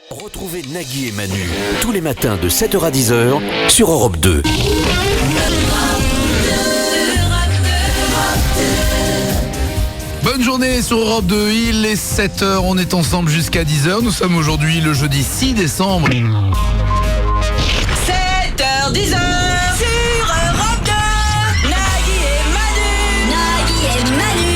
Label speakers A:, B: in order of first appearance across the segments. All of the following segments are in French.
A: Retrouvez Nagui et Manu tous les matins de 7h à 10h sur Europe 2.
B: Bonne journée sur Europe 2, il est 7h, on est ensemble jusqu'à 10h. Nous sommes aujourd'hui le jeudi 6 décembre.
C: 7h, 10h sur Europe 2. Nagui et Manu. Nagui et Manu.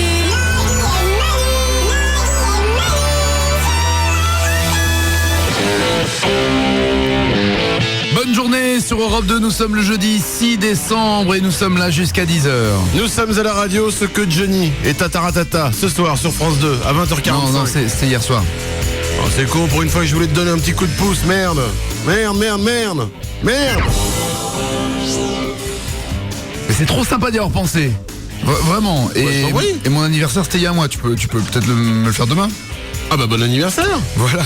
B: Bonne journée sur Europe 2, nous sommes le jeudi 6 décembre et nous sommes là jusqu'à 10h.
D: Nous sommes à la radio, ce que Johnny et Tataratata, ce soir sur France 2 à 20h45.
B: Non, c'était hier soir.
D: Oh, c'est con, pour une fois que je voulais te donner un petit coup de pouce, merde. Merde.
B: Mais c'est trop sympa d'y avoir pensé. Vraiment. Et mon anniversaire c'était hier mois, tu peux peut-être me le faire demain.
D: Ah bah bon anniversaire.
B: Voilà.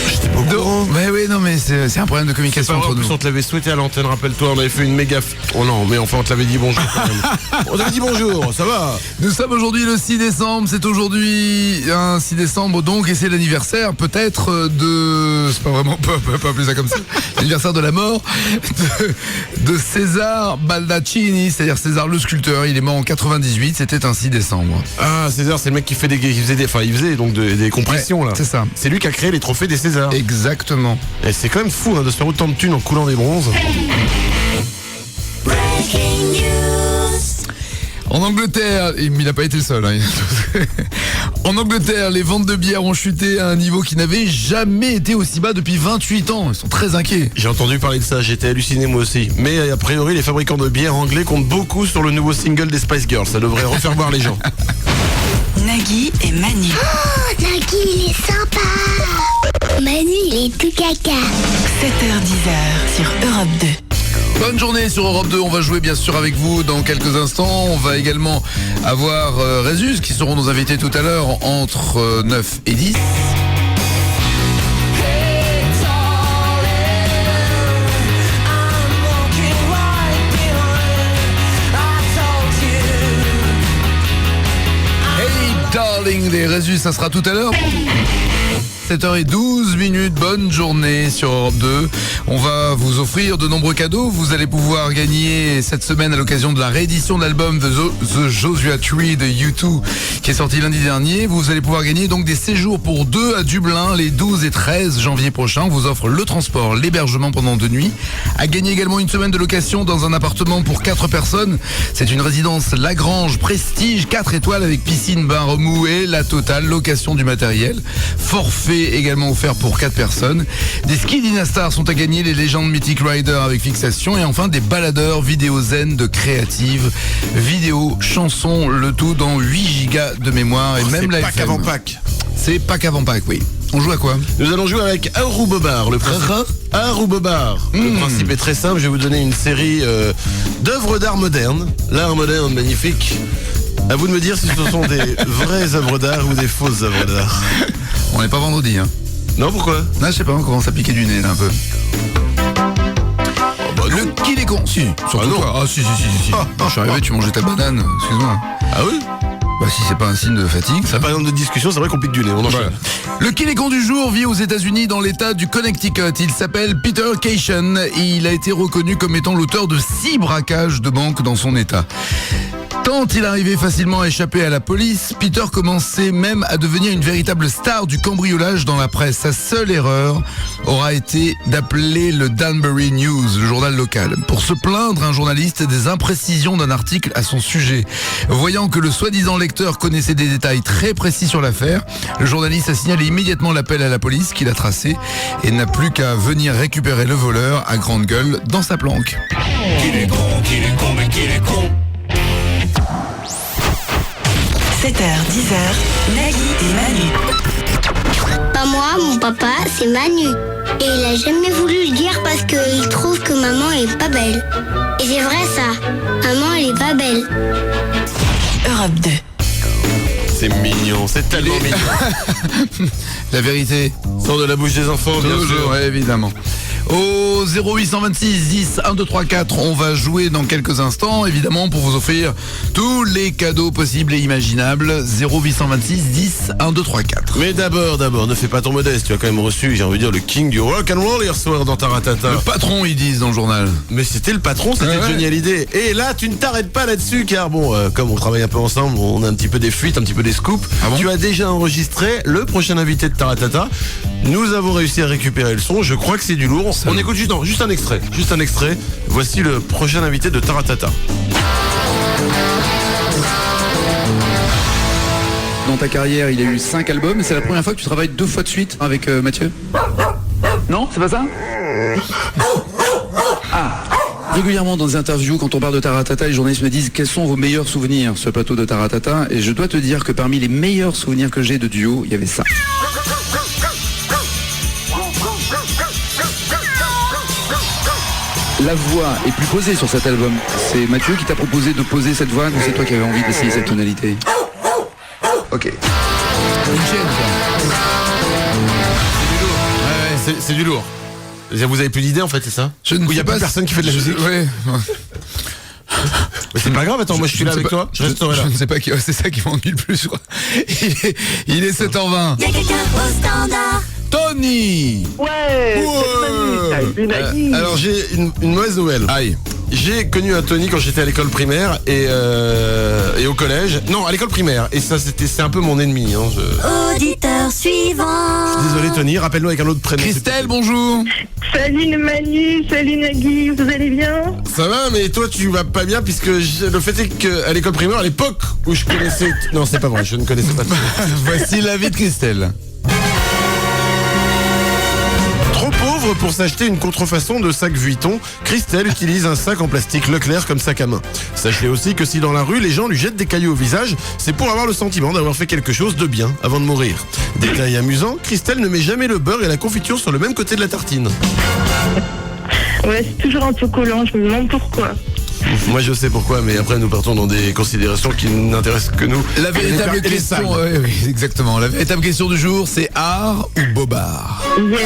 D: J'étais pas au courant.
B: Mais oui, non, mais c'est un problème de communication
D: Pas vrai,
B: entre
D: en plus,
B: nous.
D: on te l'avait souhaité à l'antenne, rappelle-toi, on avait fait une méga... Oh non, mais enfin on te l'avait dit bonjour quand même. On t'avait dit bonjour, ça va.
B: Nous sommes aujourd'hui le 6 décembre, c'est aujourd'hui un 6 décembre donc, et c'est l'anniversaire peut-être de... C'est pas vraiment, on peut appeler ça comme ça. L'anniversaire de la mort de César Baldaccini, c'est-à-dire César le sculpteur. Il est mort en 98, c'était un 6 décembre.
D: Ah, César, c'est le mec qui fait il faisait donc des compressions là.
B: C'est ça.
D: C'est lui qui a créé les trophées des Césars.
B: Exactement.
D: Et c'est quand même fou de se faire autant de thunes en coulant des bronzes.
B: En Angleterre, il n'a pas été le seul. En Angleterre, les ventes de bière ont chuté à un niveau qui n'avait jamais été aussi bas depuis 28 ans. Ils sont très inquiets.
D: J'ai entendu parler de ça, j'étais halluciné moi aussi. Mais a priori, les fabricants de bière anglais comptent beaucoup sur le nouveau single des Spice Girls. Ça devrait refaire boire les gens.
C: Nagui et Manu.
E: Oh, Nagui, il est sympa. Manu, il est tout caca.
C: 7h, 10h sur Europe 2.
B: Bonne journée sur Europe 2, on va jouer bien sûr avec vous dans quelques instants. On va également avoir Résus qui seront nos invités tout à l'heure entre 9 et 10. Hey darling, les Résus, ça sera tout à l'heure. 7h12, bonne journée sur Europe 2. On va vous offrir de nombreux cadeaux. Vous allez pouvoir gagner cette semaine à l'occasion de la réédition de l'album The Joshua Tree de U2 qui est sorti lundi dernier. Vous allez pouvoir gagner donc des séjours pour deux à Dublin les 12 et 13 janvier prochains. On vous offre le transport, l'hébergement pendant 2 nuits. À gagner également une semaine de location dans un appartement pour 4 personnes. C'est une résidence Lagrange Prestige 4 étoiles avec piscine, bain, remous et la totale location du matériel. Forfait également offert pour 4 personnes. Des skis Dynastar sont à gagner, les légendes Mythic Rider avec fixation et enfin des baladeurs vidéo zen de créative, vidéo, chansons, le tout dans 8 gigas de mémoire et même la
D: pack
B: FM.
D: avant pack.
B: C'est pack avant pack, oui. On joue à quoi?
D: Nous allons jouer avec Aroubobar. Le principe est très simple, je vais vous donner une série d'œuvres d'art moderne. L'art moderne magnifique. À vous de me dire si ce sont des vraies œuvres d'art ou des fausses œuvres d'art.
B: On n'est pas vendredi, hein.
D: Non, pourquoi?
B: Non, je sais pas, on commence à piquer du nez là un peu. Le qu'il est con. Si, surtout
D: non.
B: toi. Ah si. Je suis arrivé, tu mangeais ta banane, excuse-moi.
D: Ah oui?
B: Bah si c'est pas un signe de fatigue, ça.
D: Par exemple de discussion, c'est vrai qu'on pique du nez, on enchaîne.
B: Voilà. Le qu'il est con du jour vit aux États-Unis dans l'état du Connecticut. Il s'appelle Peter Cation et il a été reconnu comme étant l'auteur de 6 braquages de banque dans son état. Tant il arrivait facilement à échapper à la police, Peter commençait même à devenir une véritable star du cambriolage dans la presse. Sa seule erreur aura été d'appeler le Danbury News, le journal local, pour se plaindre un journaliste des imprécisions d'un article à son sujet. Voyant que le soi-disant lecteur connaissait des détails très précis sur l'affaire, le journaliste a signalé immédiatement l'appel à la police qu'il a tracé et n'a plus qu'à venir récupérer le voleur à grande gueule dans sa planque.
A: Qu'il est con, mais qu'il est con.
C: 7h, 10h, Nagui et Manu.
E: Pas moi, mon papa, c'est Manu. Et il a jamais voulu le dire parce qu'il trouve que maman est pas belle. Et c'est vrai ça, maman elle est pas belle.
C: Europe 2.
D: C'est mignon, c'est tellement mignon.
B: La vérité
D: Sort de la bouche des enfants, bien sûr.
B: toujours, évidemment. Au 0826 10 1 2 3 4, on va jouer dans quelques instants, évidemment, pour vous offrir tous les cadeaux possibles et imaginables. 0826 10 1 2 3 4.
D: Mais d'abord, ne fais pas ton modeste. Tu as quand même reçu, j'ai envie de dire, le king du rock and roll hier soir dans Taratata.
B: Le patron, ils disent dans le journal.
D: Mais c'était le patron, c'était
B: Ouais.
D: Johnny Hallyday. Et là, tu ne t'arrêtes pas là-dessus, car bon, comme on travaille un peu ensemble, on a un petit peu des fuites, un petit peu des scoops.
B: Ah bon?
D: Tu as déjà enregistré le prochain invité de Taratata. Nous avons réussi à récupérer le son. Je crois que c'est du lourd. On écoute juste un extrait. Juste un extrait. Voici le prochain invité de Taratata.
F: Dans ta carrière, il y a eu 5 albums. C'est la première fois que tu travailles 2 fois de suite avec Mathieu? Non, c'est pas ça? Ah. Régulièrement dans des interviews, quand on parle de Taratata, les journalistes me disent quels sont vos meilleurs souvenirs sur le plateau de Taratata. Et je dois te dire que parmi les meilleurs souvenirs que j'ai de duo, il y avait ça. La voix est plus posée sur cet album. C'est Mathieu qui t'a proposé de poser cette voix, ou c'est toi qui avais envie d'essayer cette tonalité? Ok.
B: Une chaîne, quoi.
D: C'est du lourd. Vous avez plus d'idées en fait, c'est ça?
B: Je ne
D: Ou il n'y
B: sais
D: a pas
B: pas
D: personne qui fait de la musique?
B: Ouais.
D: Mais c'est pas grave, attends, moi je suis là
B: ne sais
D: avec
B: pas-
D: toi. Je resterai là.
B: Je ne sais pas qui, c'est ça qui m'ennuie le plus, je crois. Il est 7h20.
C: Y'a quelqu'un au standard.
B: Tony!
G: Ouais, salut Nagui.
D: Alors j'ai une mauvaise nouvelle.
B: Aïe.
D: J'ai connu un Tony quand j'étais à l'école primaire et au collège. Non, à l'école primaire. Et ça, c'est un peu mon ennemi. Hein.
C: Auditeur suivant.
D: Désolé Tony, rappelle-nous avec un autre prénom.
B: Christelle, bonjour.
G: Salut Manu, salut Nagui, vous allez bien?
D: Ça va, mais toi tu vas pas bien puisque le fait est qu'à l'école primaire, à l'époque où je connaissais... Non, c'est pas vrai, je ne connaissais pas.
B: Voici l'avis de Christelle.
D: Trop pauvre pour s'acheter une contrefaçon de sac Vuitton, Christelle utilise un sac en plastique Leclerc comme sac à main. Sachez aussi que si dans la rue les gens lui jettent des cailloux au visage, c'est pour avoir le sentiment d'avoir fait quelque chose de bien avant de mourir. Détail amusant, Christelle ne met jamais le beurre et la confiture sur le même côté de la tartine.
G: Ouais, c'est toujours un peu collant, je me demande pourquoi.
D: Moi je sais pourquoi, mais après nous partons dans des considérations qui n'intéressent que nous.
B: La véritable
D: Et les
B: question,
D: salles.
B: oui, exactement. La véritable question du jour, c'est art ou bobard?
G: Yes.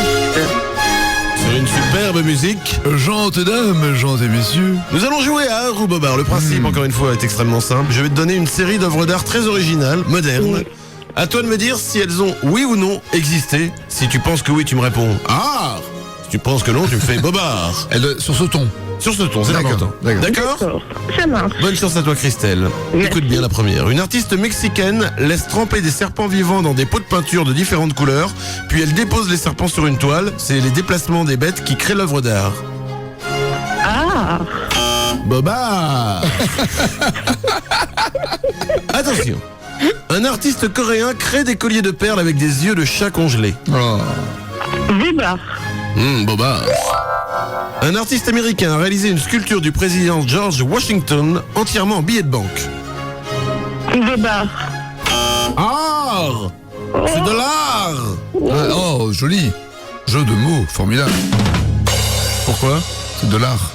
D: Sur une superbe musique,
B: Gentes dames, gentes et messieurs.
D: nous allons jouer à art ou bobard. Le principe, encore une fois, est extrêmement simple. Je vais te donner une série d'œuvres d'art très originales, modernes.
G: Oui.
D: À toi de me dire si elles ont, oui ou non, existé. Si tu penses que oui, tu me réponds art. Si tu penses que non, tu me fais bobard.
B: Sur ce ton.
D: Sur ce ton, c'est
B: D'accord,
D: important.
B: d'accord.
D: D'accord.
G: D'accord, ça marche.
D: Bonne chance à toi Christelle.
G: Merci.
D: Écoute bien la première. Une artiste mexicaine laisse tremper des serpents vivants dans des pots de peinture de différentes couleurs, puis elle dépose les serpents sur une toile. C'est les déplacements des bêtes qui créent l'œuvre d'art.
G: Ah,
D: Bobard. Attention. Un artiste coréen crée des colliers de perles avec des yeux de chat congelés.
B: Oh.
G: Bobard.
D: Bobard. Un artiste américain a réalisé une sculpture du président George Washington entièrement en billets de banque.
G: Bobard.
D: Art. C'est de l'art.
B: Oh, joli. Jeu de mots, formidable.
D: Pourquoi?
B: C'est de l'art.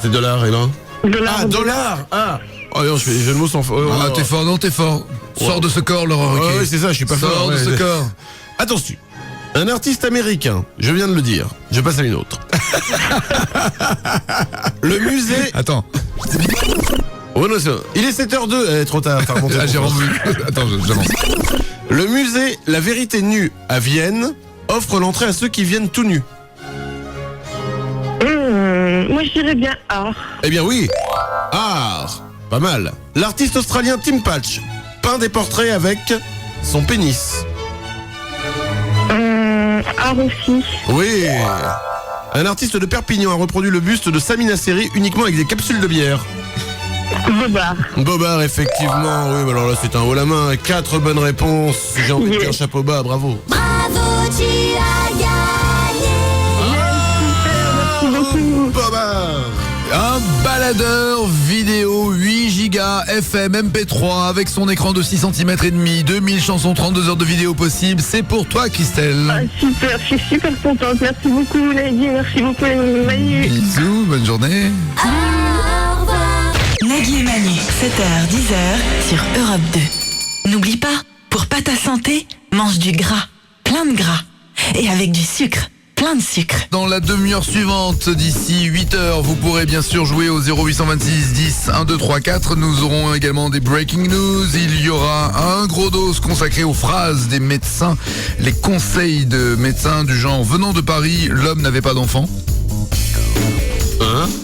D: C'est de l'art, et là?
G: De l'art.
D: Ah, dollar. Ah. Oh non, je fais des jeux de mots sans...
B: Ah, t'es fort, non, t'es fort. Sors de ce corps, Laurent
D: Ouais,
B: Ruquier.
D: ouais, c'est ça, je suis pas
B: Sors
D: fort.
B: de
D: ouais.
B: ce corps.
D: Attention. Un artiste américain, je viens de le dire, je passe à une autre. Le musée...
B: Attends.
D: Oh non, il est 7h02, trop tard, t'as remonté
B: Ah,
D: ton
B: j'ai
D: temps.
B: revu. Attends, j'avance.
D: Le musée La Vérité Nue à Vienne offre l'entrée à ceux qui viennent tout nus.
G: Moi je dirais bien art.
D: Eh bien oui, art, pas mal. L'artiste australien Tim Patch peint des portraits avec son pénis.
G: Art aussi.
D: Oui. Un artiste de Perpignan a reproduit le buste de Samina Seri uniquement avec des capsules de bière.
G: Bobard.
D: Bobard, effectivement, oui, mais alors là c'est un haut la main. 4 bonnes réponses, j'ai envie de dire chapeau bas, bravo.
C: Bravo, tu as gagné.
D: Bobard.
B: Un baladeur vidéo 8 Go FM MP3 avec son écran de 6 cm et demi, 2000 chansons, 32 heures de vidéo possible. C'est pour toi, Christelle.
G: Ah, super, je suis super contente. Merci beaucoup Nagui, merci beaucoup Manu.
B: Bisous, bonne journée.
C: Au revoir.
H: Nagui et Manu, 7h, 10h sur Europe 2. N'oublie pas, pour pas ta santé, mange du gras, plein de gras, et avec du sucre. plein de sucre.
B: Dans la demi-heure suivante, d'ici 8h, vous pourrez bien sûr jouer au 0826 10 1 2 3 4. Nous aurons également des breaking news. Il y aura un gros dos consacré aux phrases des médecins, les conseils de médecins du genre venant de Paris, l'homme n'avait pas d'enfant.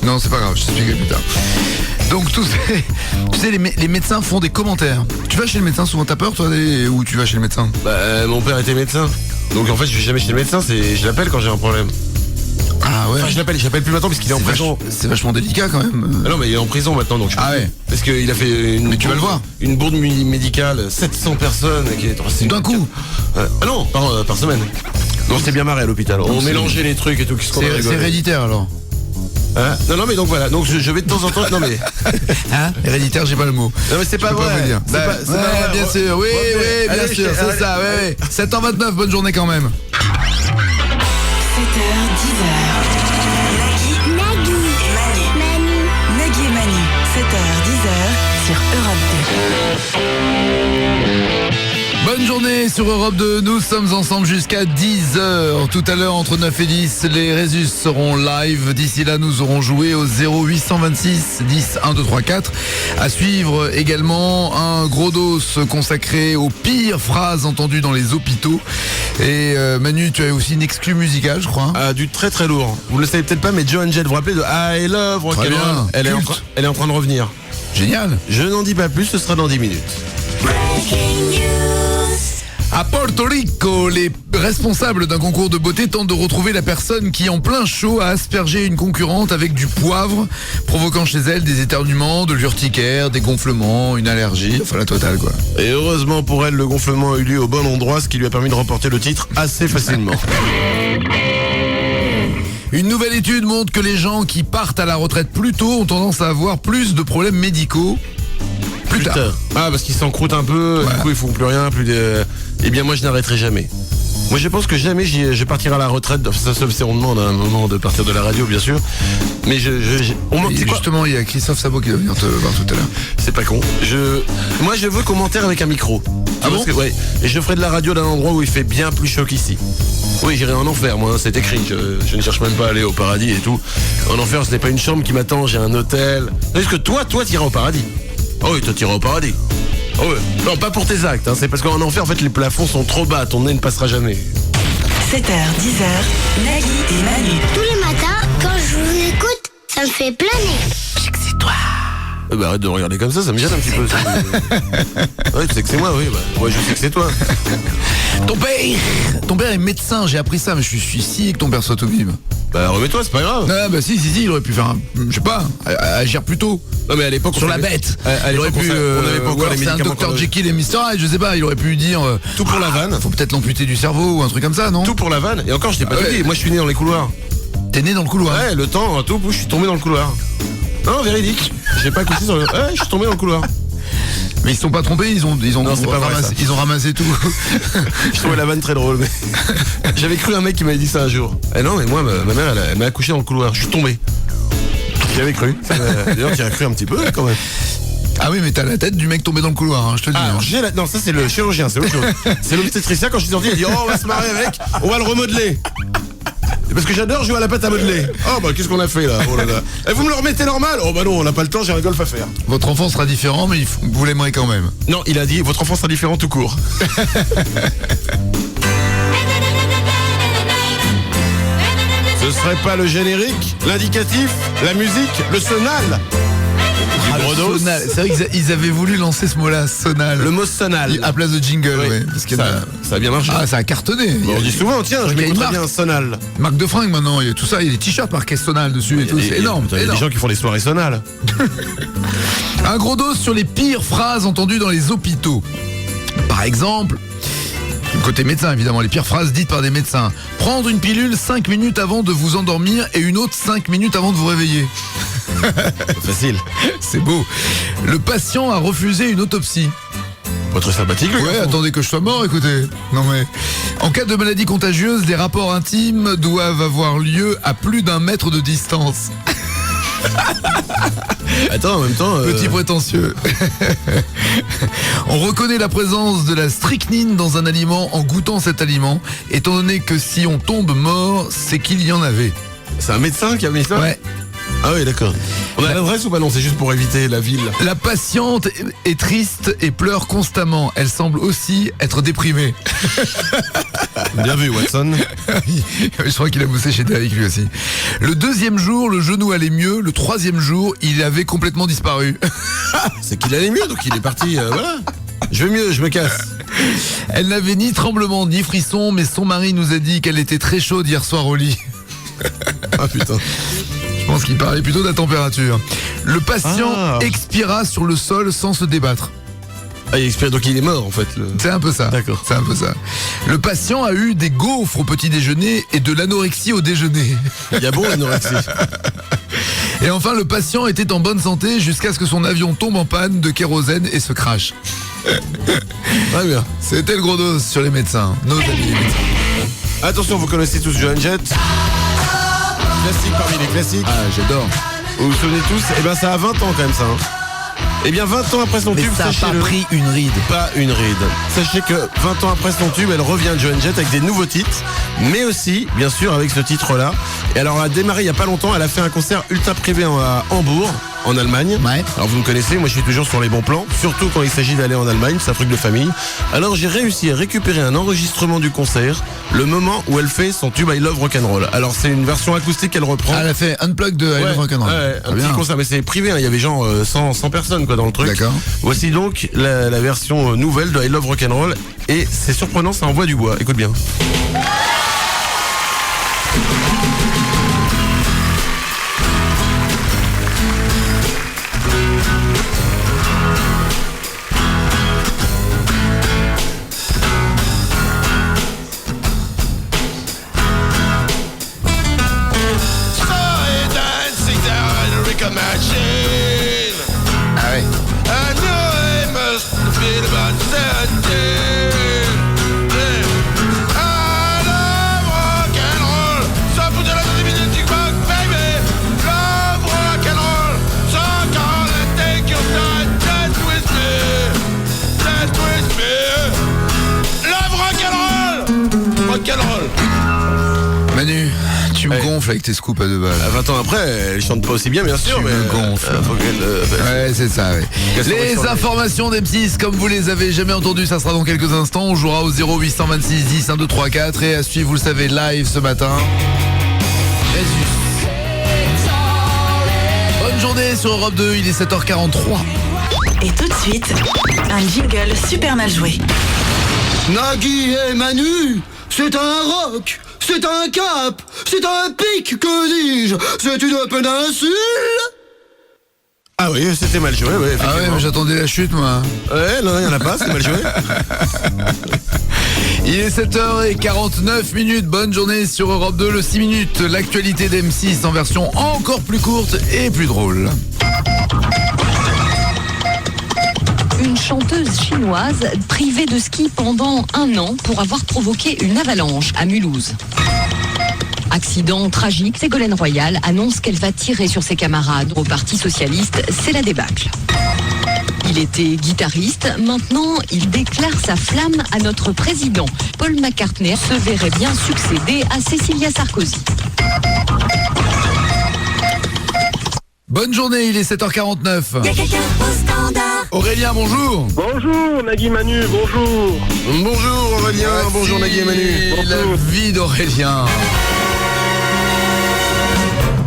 B: Non, c'est pas grave, je t'expliquerai plus tard. Donc tu sais, les médecins font des commentaires. Tu vas chez le médecin souvent, t'as peur toi où tu vas chez le médecin?
D: Mon père était médecin. Donc en fait je vais jamais chez le médecin, je l'appelle quand j'ai un problème.
B: Ah ouais.
D: Enfin j'appelle plus maintenant parce qu'il est en prison.
B: C'est vachement délicat quand même.
D: Ah non mais il est en prison maintenant donc je
B: Ah ouais.
D: Parce qu'il a fait
B: Mais tu vas le voir.
D: Une bourde médicale, 700 personnes
B: D'un coup.
D: Non, par semaine. Non, c'était bien marré à l'hôpital. On mélangeait les trucs et tout.
B: C'est héréditaire alors.
D: Hein? Non mais donc voilà, donc je vais de temps en temps. Non mais
B: hein? Héréditaire, j'ai pas le mot.
D: Non mais c'est pas vrai.
B: Vous dire. C'est pas vrai. Bien sûr, oui, bien sûr, c'est ça, oui. 7h29, bonne journée quand même.
H: 7h, 10h. Nagui et Manu. Nagui et Manu. 7h, 10h sur Europe 2.
B: Bonne journée sur Europe 2, nous sommes ensemble jusqu'à 10h. Tout à l'heure, entre 9 et 10, les Résus seront live. D'ici là, nous aurons joué au 0826 10 1 2 3 4. À suivre également un gros dos consacré aux pires phrases entendues dans les hôpitaux. Et Manu, tu as aussi une exclue musicale, je crois.
D: Du très très lourd. Vous le savez peut-être pas, mais Joe Angel, vous vous rappelez de I Love Rock'n'Roll? Elle est en train de revenir.
B: Génial.
D: Je n'en dis pas plus, ce sera dans 10 minutes.
B: À Porto Rico, les responsables d'un concours de beauté tentent de retrouver la personne qui, en plein show, a aspergé une concurrente avec du poivre, provoquant chez elle des éternuements, de l'urticaire, des gonflements, une allergie, enfin la totale quoi.
D: Et heureusement pour elle, le gonflement a eu lieu au bon endroit, ce qui lui a permis de remporter le titre assez facilement.
B: Une nouvelle étude montre que les gens qui partent à la retraite plus tôt ont tendance à avoir plus de problèmes médicaux plus tard.
D: Ah, parce qu'ils s'encroutent un peu, voilà. Du coup ils font plus rien, Eh bien moi je n'arrêterai jamais. Moi je pense que jamais je partirai à la retraite, sauf si on demande à un moment de partir de la radio bien sûr. Mais
B: justement il y a Christophe Sabot qui va venir te voir tout à l'heure.
D: C'est pas con. Moi je veux commenter avec un micro.
B: Ah bon?
D: Ouais. Et je ferai de la radio d'un endroit où il fait bien plus chaud qu'ici. Oui, j'irai en enfer, moi, c'est écrit. Je ne cherche même pas à aller au paradis et tout. En enfer, ce n'est pas une chambre qui m'attend, j'ai un hôtel. Est-ce que toi t'iras au paradis? Oh oui, toi t'iras au paradis. Oh ouais. Non, pas pour tes actes, hein. C'est parce qu'en enfer, en fait, les plafonds sont trop bas, ton nez ne passera jamais.
H: 7h, 10h, Nagui et Manu.
E: Tous les matins, quand je vous écoute, ça me fait planer.
H: Je sais que c'est toi.
D: Arrête de me regarder comme ça me gêne un petit peu. Ouais, tu sais que c'est moi, oui. Moi, je sais que c'est toi.
B: Ton père est médecin, j'ai appris ça, mais je suis si que ton père soit au vif.
D: Remets-toi, c'est pas grave.
B: Ah bah si, il aurait pu faire je sais pas, agir plus tôt.
D: Non mais à l'époque
B: sur la bête.
D: Il aurait pu on avait pas encore les médicaments.
B: C'est un Dr Jekyll et Mr Hyde, je sais pas, il aurait pu dire
D: tout pour la vanne.
B: Faut peut-être l'amputer du cerveau ou un truc comme ça, non?
D: Tout pour la vanne. Et encore, je t'ai pas tout dit. Moi, je suis né dans les couloirs.
B: T'es né dans le couloir?
D: Ouais, le temps, tout, je suis tombé dans le couloir. Non, véridique. J'ai pas couché sur le. Ouais, je suis tombé dans le couloir.
B: Mais ils se sont pas trompés, ils ont ramassé tout.
D: Je trouvais la vanne très drôle, mais j'avais cru un mec qui m'avait dit ça un jour. Eh non, mais moi, ma mère, elle m'a accouché dans le couloir. Je suis tombé. J'y avais cru. D'ailleurs, tu as cru un petit peu quand même.
B: Ah oui, mais t'as la tête du mec tombé dans le couloir, hein, je te dis.
D: Non, ça c'est le chirurgien, c'est autre chose. C'est l'obstétricien, quand je suis sorti, il dit oh, on va se marrer avec, on va le remodeler. Parce que j'adore jouer à la pâte à modeler. Oh bah qu'est-ce qu'on a fait là? Oh là là. Et vous me le remettez normal? Oh bah non, on n'a pas le temps, j'ai un golf à faire.
B: Votre enfant sera différent, mais vous l'aimerez quand même.
D: Non, il a dit votre enfant sera différent tout court. Ce serait pas le générique, l'indicatif, la musique, le sonal?
B: Sonal. C'est vrai qu'ils avaient voulu lancer ce mot-là, sonal.
D: Le mot sonal.
B: À place de jingle, oui. Parce que
D: ça a bien marché.
B: Ah, ça a cartonné.
D: Bon, on dit souvent, tiens, je m'écouterais bien un sonal.
B: Marque de fringues maintenant, il y a tout ça, il y a des t-shirts marqués sonal dessus et tout, c'est énorme.
D: Il y a des gens qui font des soirées sonales.
B: Un gros dos sur les pires phrases entendues dans les hôpitaux. Par exemple, côté médecin évidemment, les pires phrases dites par des médecins. Prendre une pilule 5 minutes avant de vous endormir et une autre 5 minutes avant de vous réveiller.
D: Facile.
B: C'est beau. Le patient a refusé une autopsie.
D: Pas très sympathique.
B: Ouais, attendez que je sois mort, écoutez. Non mais, en cas de maladie contagieuse, les rapports intimes doivent avoir lieu à plus d'1 mètre de distance.
D: Attends, en même temps...
B: Petit prétentieux. On reconnaît la présence de la strychnine dans un aliment en goûtant cet aliment, étant donné que si on tombe mort, c'est qu'il y en avait.
D: C'est un médecin qui a mis ça?
B: Ouais.
D: Ah oui, d'accord. On a l'adresse ou pas? Non, c'est juste pour éviter la ville.
B: La patiente est triste et pleure constamment. Elle semble aussi être déprimée.
D: Bien vu, Watson.
B: Je crois qu'il a bossé chez Derrick lui aussi. Le 2e jour, le genou allait mieux. Le 3e jour, il avait complètement disparu.
D: C'est qu'il allait mieux, donc il est parti, voilà. Je vais mieux, je me casse.
B: Elle n'avait ni tremblement ni frisson, mais son mari nous a dit qu'elle était très chaude hier soir au lit.
D: Ah putain.
B: Je pense qu'il parlait plutôt de la température. Le patient expira sur le sol sans se débattre.
D: Ah, il expire, donc il est mort en fait.
B: C'est un peu ça.
D: D'accord.
B: C'est un peu ça. Le patient a eu des gaufres au petit déjeuner et de l'anorexie au déjeuner.
D: Il y a bon l'anorexie.
B: Et enfin, le patient était en bonne santé jusqu'à ce que son avion tombe en panne de kérosène et se crache.
D: Très bien.
B: C'était le gros dos sur les médecins. Nos amis les médecins.
D: Attention, vous connaissez tous Joan Jett. Classique parmi les classiques.
B: Ah, j'adore.
D: Vous vous souvenez tous? Eh ben ça a 20 ans quand même ça. Eh bien 20 ans après son tube,
B: ça n'a pas
D: sachez-le.
B: pris une ride.
D: Pas une ride. Sachez que 20 ans après son tube, elle revient Joan Jett avec des nouveaux titres, mais aussi, bien sûr, avec ce titre-là. Et alors, elle a démarré il y a pas longtemps, elle a fait un concert ultra privé à Hambourg, en Allemagne.
B: Ouais.
D: Alors vous me connaissez, moi je suis toujours sur les bons plans, surtout quand il s'agit d'aller en Allemagne, c'est un truc de famille. Alors j'ai réussi à récupérer un enregistrement du concert, le moment où elle fait son tube I Love Rock'n'Roll. Alors c'est une version acoustique qu'elle reprend.
B: Ah, elle a fait Unplugged de I Love Rock'n'Roll.
D: Ouais,
B: Très
D: un
B: bien.
D: petit concert, mais c'est privé, hein. Il y avait genre 100 personnes quoi dans le truc.
B: D'accord.
D: Voici donc la version nouvelle de I Love Rock'n'Roll, et c'est surprenant, ça envoie du bois. Écoute bien.
B: Ah ouais. Manu, tu me gonfles avec tes scoops à 2 balles.
D: 20 ans après, elle chante pas aussi bien, bien sûr,
B: Tu
D: mais
B: me gonfles.
D: faut qu'elle.
B: Ouais, c'est ça, ouais. Les informations d'M6, comme vous les avez jamais entendues, ça sera dans quelques instants. On jouera au 0826 10 1 2 3 4 et à suivre, vous le savez, live ce matin. Jésus. Bonne journée sur Europe 2, il est 7h43.
H: Et tout de suite, un jingle super mal joué.
I: Nagui et Manu, c'est un rock, c'est un cap, c'est un pic, que dis-je, c'est une péninsule.
D: Ah oui, c'était mal joué, ouais,
B: Ah ouais, mais j'attendais la chute, moi.
D: Ouais, non, il y en a pas, c'est mal joué.
B: Il est 7h49, bonne journée sur Europe 2, le 6 minutes, l'actualité d'M6 en version encore plus courte et plus drôle.
J: Une chanteuse chinoise privée de ski pendant 1 an pour avoir provoqué une avalanche à Mulhouse. Accident tragique, Ségolène Royal annonce qu'elle va tirer sur ses camarades. Au Parti Socialiste, c'est la débâcle. Il était guitariste, maintenant il déclare sa flamme à notre président. Paul McCartney se verrait bien succéder à Cécilia Sarkozy.
B: Bonne journée, il est 7h49.
C: Y'a quelqu'un au standard.
B: Aurélien, bonjour.
G: Bonjour Nagui Manu, bonjour.
D: Bonjour Aurélien, bonjour Nagui et Manu.
B: La vie d'Aurélien.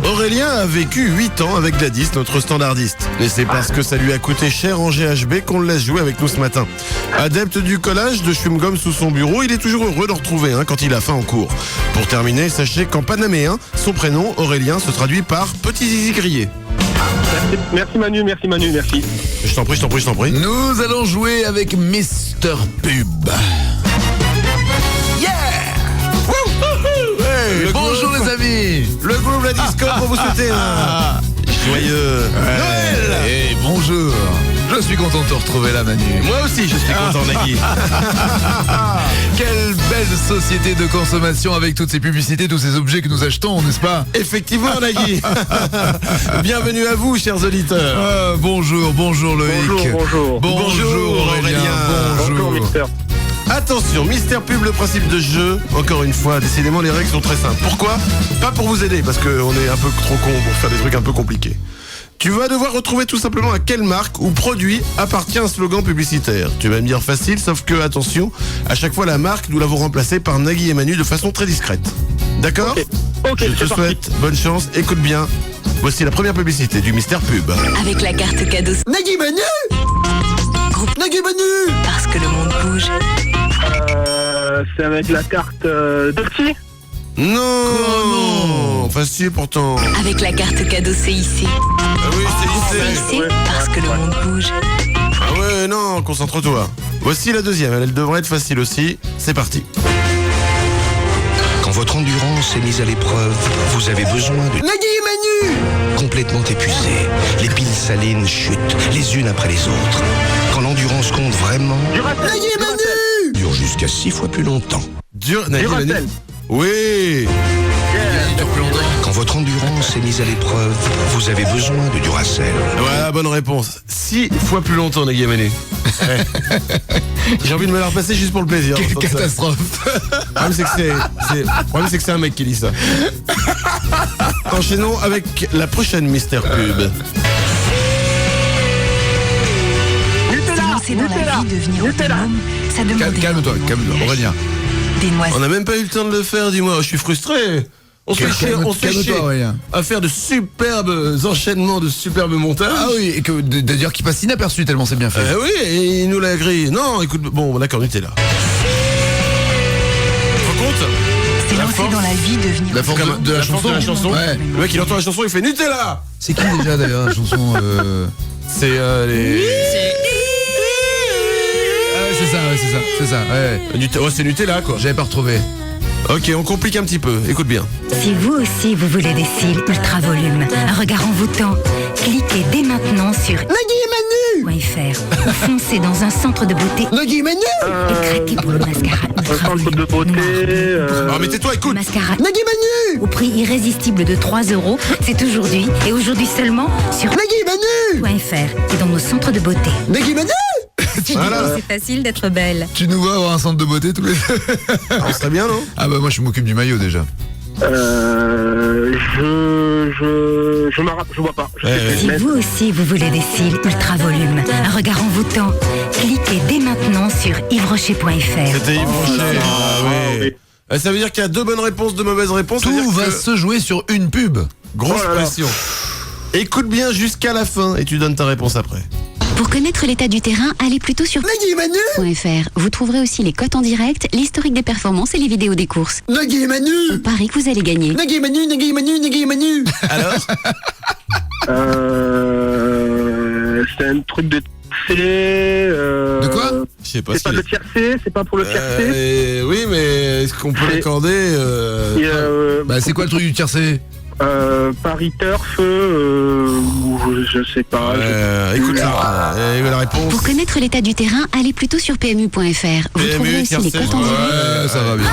D: Aurélien a vécu 8 ans avec Gladys, notre standardiste. Et c'est parce que ça lui a coûté cher en GHB qu'on le laisse jouer avec nous ce matin. Adepte du collage, de chewing-gum sous son bureau, il est toujours heureux de retrouver quand il a faim en cours. Pour terminer, sachez qu'en panaméen, son prénom, Aurélien, se traduit par Petit Zizi grillé.
G: Merci Manu, merci.
D: Je t'en prie.
B: Nous allons jouer avec Mr. Pub. Yeah!
D: Le
B: Bonjour
D: groupe,
B: les amis.
D: Le groupe La Disco pour vous souhaiter un joyeux Noël.
B: Et bonjour. Je Je suis content de te retrouver là, Manu.
D: Moi aussi, je suis content, Nagui.
B: Quelle belle société de consommation avec toutes ces publicités, tous ces objets que nous achetons, n'est-ce pas?
D: Effectivement, Nagui. Bienvenue à vous, chers auditeurs.
B: Bonjour Loïc.
D: Bonjour,
B: Aurélien.
G: Bonjour, Mister.
D: Attention, Mystère Pub, le principe de jeu. Encore une fois, décidément, les règles sont très simples. Pourquoi? Pas pour vous aider, parce qu'on est un peu trop con pour faire des trucs un peu compliqués. Tu vas devoir retrouver tout simplement à quelle marque ou produit appartient un slogan publicitaire. Tu vas me dire facile, sauf que, attention, à chaque fois la marque, nous l'avons remplacée par Nagui et Manu de façon très discrète. D'accord?
G: Ok,
D: Je te souhaite bonne chance, écoute bien. Voici la première publicité du Mystère Pub.
H: Avec la carte cadeau
I: Nagui Manu. Nagui Manu.
H: parce que le monde bouge.
G: C'est avec la carte Dirty.
D: Non, facile pourtant.
H: Avec la carte cadeau CIC.
D: Ah oui, c'est
H: CIC parce que le monde bouge.
D: Ah ouais, non, concentre-toi. Voici la deuxième, elle devrait être facile aussi. C'est parti.
K: Quand votre endurance est mise à l'épreuve, vous avez besoin de
I: Nagui Manu.
K: complètement épuisé. Les piles salines chutent les unes après les autres. Quand l'endurance compte vraiment,
I: Nagui Manu.
K: dure jusqu'à 6 fois plus longtemps.
D: Nagui,
G: Duracell.
D: Oui.
K: Quand votre endurance est mise à l'épreuve, vous avez besoin de Duracell.
D: Voilà, bonne réponse. 6 fois plus longtemps, Nagui et Manu. Ouais. J'ai envie de me la repasser juste pour le plaisir.
B: Quelle
D: Comme ça.
B: catastrophe.
D: Le problème, c'est que c'est un mec qui dit ça. Enchaînons avec la prochaine Mystère Pub.
H: Se lancer dans la vie, devenir autonome, ça demande des
B: Calme-toi, Aurélien.
H: des noisettes.
D: On n'a même pas eu le temps de le faire, dis-moi. Je suis frustré. On se fait chier,
B: Calme-toi, Aurélien.
D: à faire de superbes enchaînements, de superbes montages.
B: Ah oui, et que d'ailleurs qui passe inaperçu tellement c'est bien fait.
D: Oui, et il nous l'a grillé. Non, écoute, bon, d'accord, Nutella. Tu te rends compte?
H: Se lancer dans la vie, devenir
B: La force de la chanson. Ouais.
D: Le mec, il entend la chanson, il fait Nutella.
B: C'est qui déjà d'ailleurs la chanson
D: C'est les...
B: c'est ça. Ouais.
D: c'est Nutella, quoi.
B: J'avais pas retrouvé.
L: Ok, on complique un petit peu. Écoute bien.
M: Si vous aussi vous voulez des cils ultra volume, un regard envoûtant, cliquez dès maintenant sur Nagui-Manu.fr ou foncez dans un centre de beauté
I: Nagui-Manu
M: et craquez pour le mascara ultra volume.
G: de beauté.
L: Oh, mais tais-toi, écoute.
M: Mascara
I: Nagui-Manu
M: au prix irrésistible de 3 €. C'est aujourd'hui et aujourd'hui seulement sur Nagui-Manu.fr et dans nos centres de beauté.
I: Nagui-Manu.
L: Voilà.
M: C'est facile d'être belle.
B: Tu nous vois avoir un centre de beauté tous les deux?
L: Ça serait bien, non?
B: Ah bah moi je m'occupe du maillot déjà.
G: Je vois pas.
M: Si vous aussi vous voulez des cils ultra volume, un regard envoûtant, cliquez dès maintenant sur yvesrocher.fr.
L: C'était Yves Rocher. Ah oui. Ça veut dire qu'il y a 2 bonnes réponses, 2 mauvaises réponses.
B: Tout va se jouer sur une pub.
L: Grosse pression. Écoute bien jusqu'à la fin et tu donnes ta réponse après.
N: Pour connaître l'état du terrain, allez plutôt sur Nagui-Manu.fr. Vous trouverez aussi les cotes en direct, l'historique des performances et les vidéos des courses.
I: Nagui-Manu.
N: On parie que vous allez gagner.
I: Nagui-Manu, Nagui-Manu, Nagui-Manu.
L: Alors
G: c'est un truc de tiercé.
B: De quoi?
L: Je sais pas.
G: C'est pas le tiercé, c'est pas pour le tiercé.
L: Oui, mais est-ce qu'on peut l'accorder
B: Bah c'est quoi le truc du tiercé?
G: Paris Turf, ou je sais pas.
L: Écoute ça, la réponse.
N: Pour connaître l'état du terrain, allez plutôt sur PMU.fr. Vous trouverez aussi les cotes en direct.
B: Ouais, ça va bien.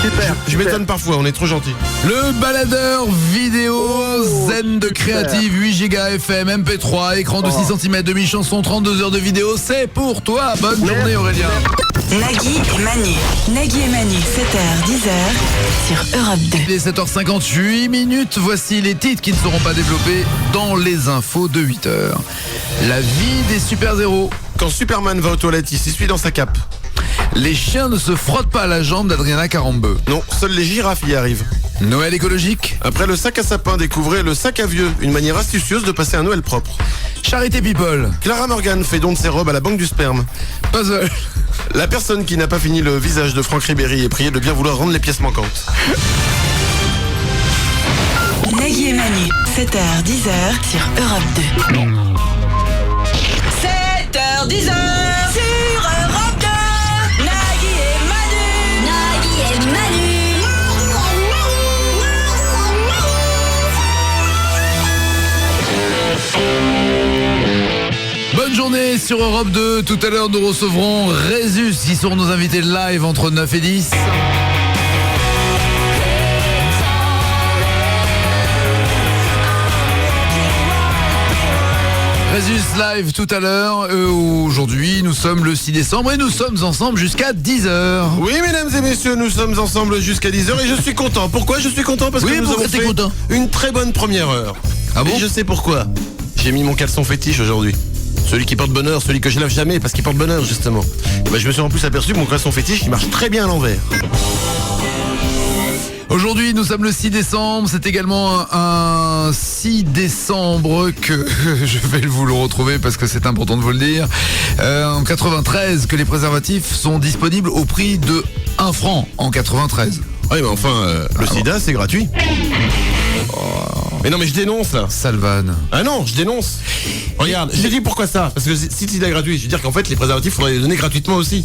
G: Super.
L: Je m'étonne parfois, on est trop gentil.
B: Le baladeur vidéo zen de créative, 8 Go FM, MP3, écran de 6 cm, demi-chanson, 32 heures de vidéo, c'est pour toi. Bonne journée Aurélien.
H: Nagui et Manu. Nagui et Manu, 7h, 10h sur Europe 2.
B: Il est 7h58, voici les titres qui ne seront pas développés dans les infos de 8h. La vie des super-héros.
L: Quand Superman va aux toilettes, il s'essuie dans sa cape.
B: Les chiens ne se frottent pas à la jambe d'Adriana Carambeu.
L: Non, seules les girafes y arrivent.
B: Noël écologique.
L: Après le sac à sapin, découvrez le sac à vieux, une manière astucieuse de passer un Noël propre.
B: Charité People.
L: Clara Morgan fait don de ses robes à la banque du sperme.
B: Puzzle.
L: La personne qui n'a pas fini le visage de Franck Ribéry est priée de bien vouloir rendre les pièces manquantes.
H: Nagui et Manu, 7h, 10h sur Europe 2.
C: 7h, 10h sur Europe 2. Nagui et Manu. Nagui et Manu.
B: journée sur Europe 2. Tout à l'heure, nous recevrons Résus, qui sont nos invités live entre 9 et 10. Résus live tout à l'heure. Aujourd'hui, nous sommes le 6 décembre et nous sommes ensemble jusqu'à 10h.
D: Oui, mesdames et messieurs, nous sommes ensemble jusqu'à 10h et je suis content. Pourquoi je suis content? Parce que nous avons fait une très bonne première heure.
B: Ah bon?
D: Et je sais pourquoi. J'ai mis mon caleçon fétiche aujourd'hui. Celui qui porte bonheur, celui que je lave jamais parce qu'il porte bonheur justement. Et ben je me suis en plus aperçu que mon caleçon fétiche il marche très bien à l'envers.
B: Aujourd'hui, nous sommes le 6 décembre. C'est également un 6 décembre que je vais vous le retrouver parce que c'est important de vous le dire. En 93, que les préservatifs sont disponibles au prix de 1 franc en 93.
D: Oui, mais enfin, le sida, c'est gratuit. Mais non, mais je dénonce là.
B: Salvan.
D: Ah non, je dénonce. Regarde, je t'ai dit pourquoi ça. Parce que si le sida est gratuit, je veux dire qu'en fait, les préservatifs, faudrait les donner gratuitement aussi.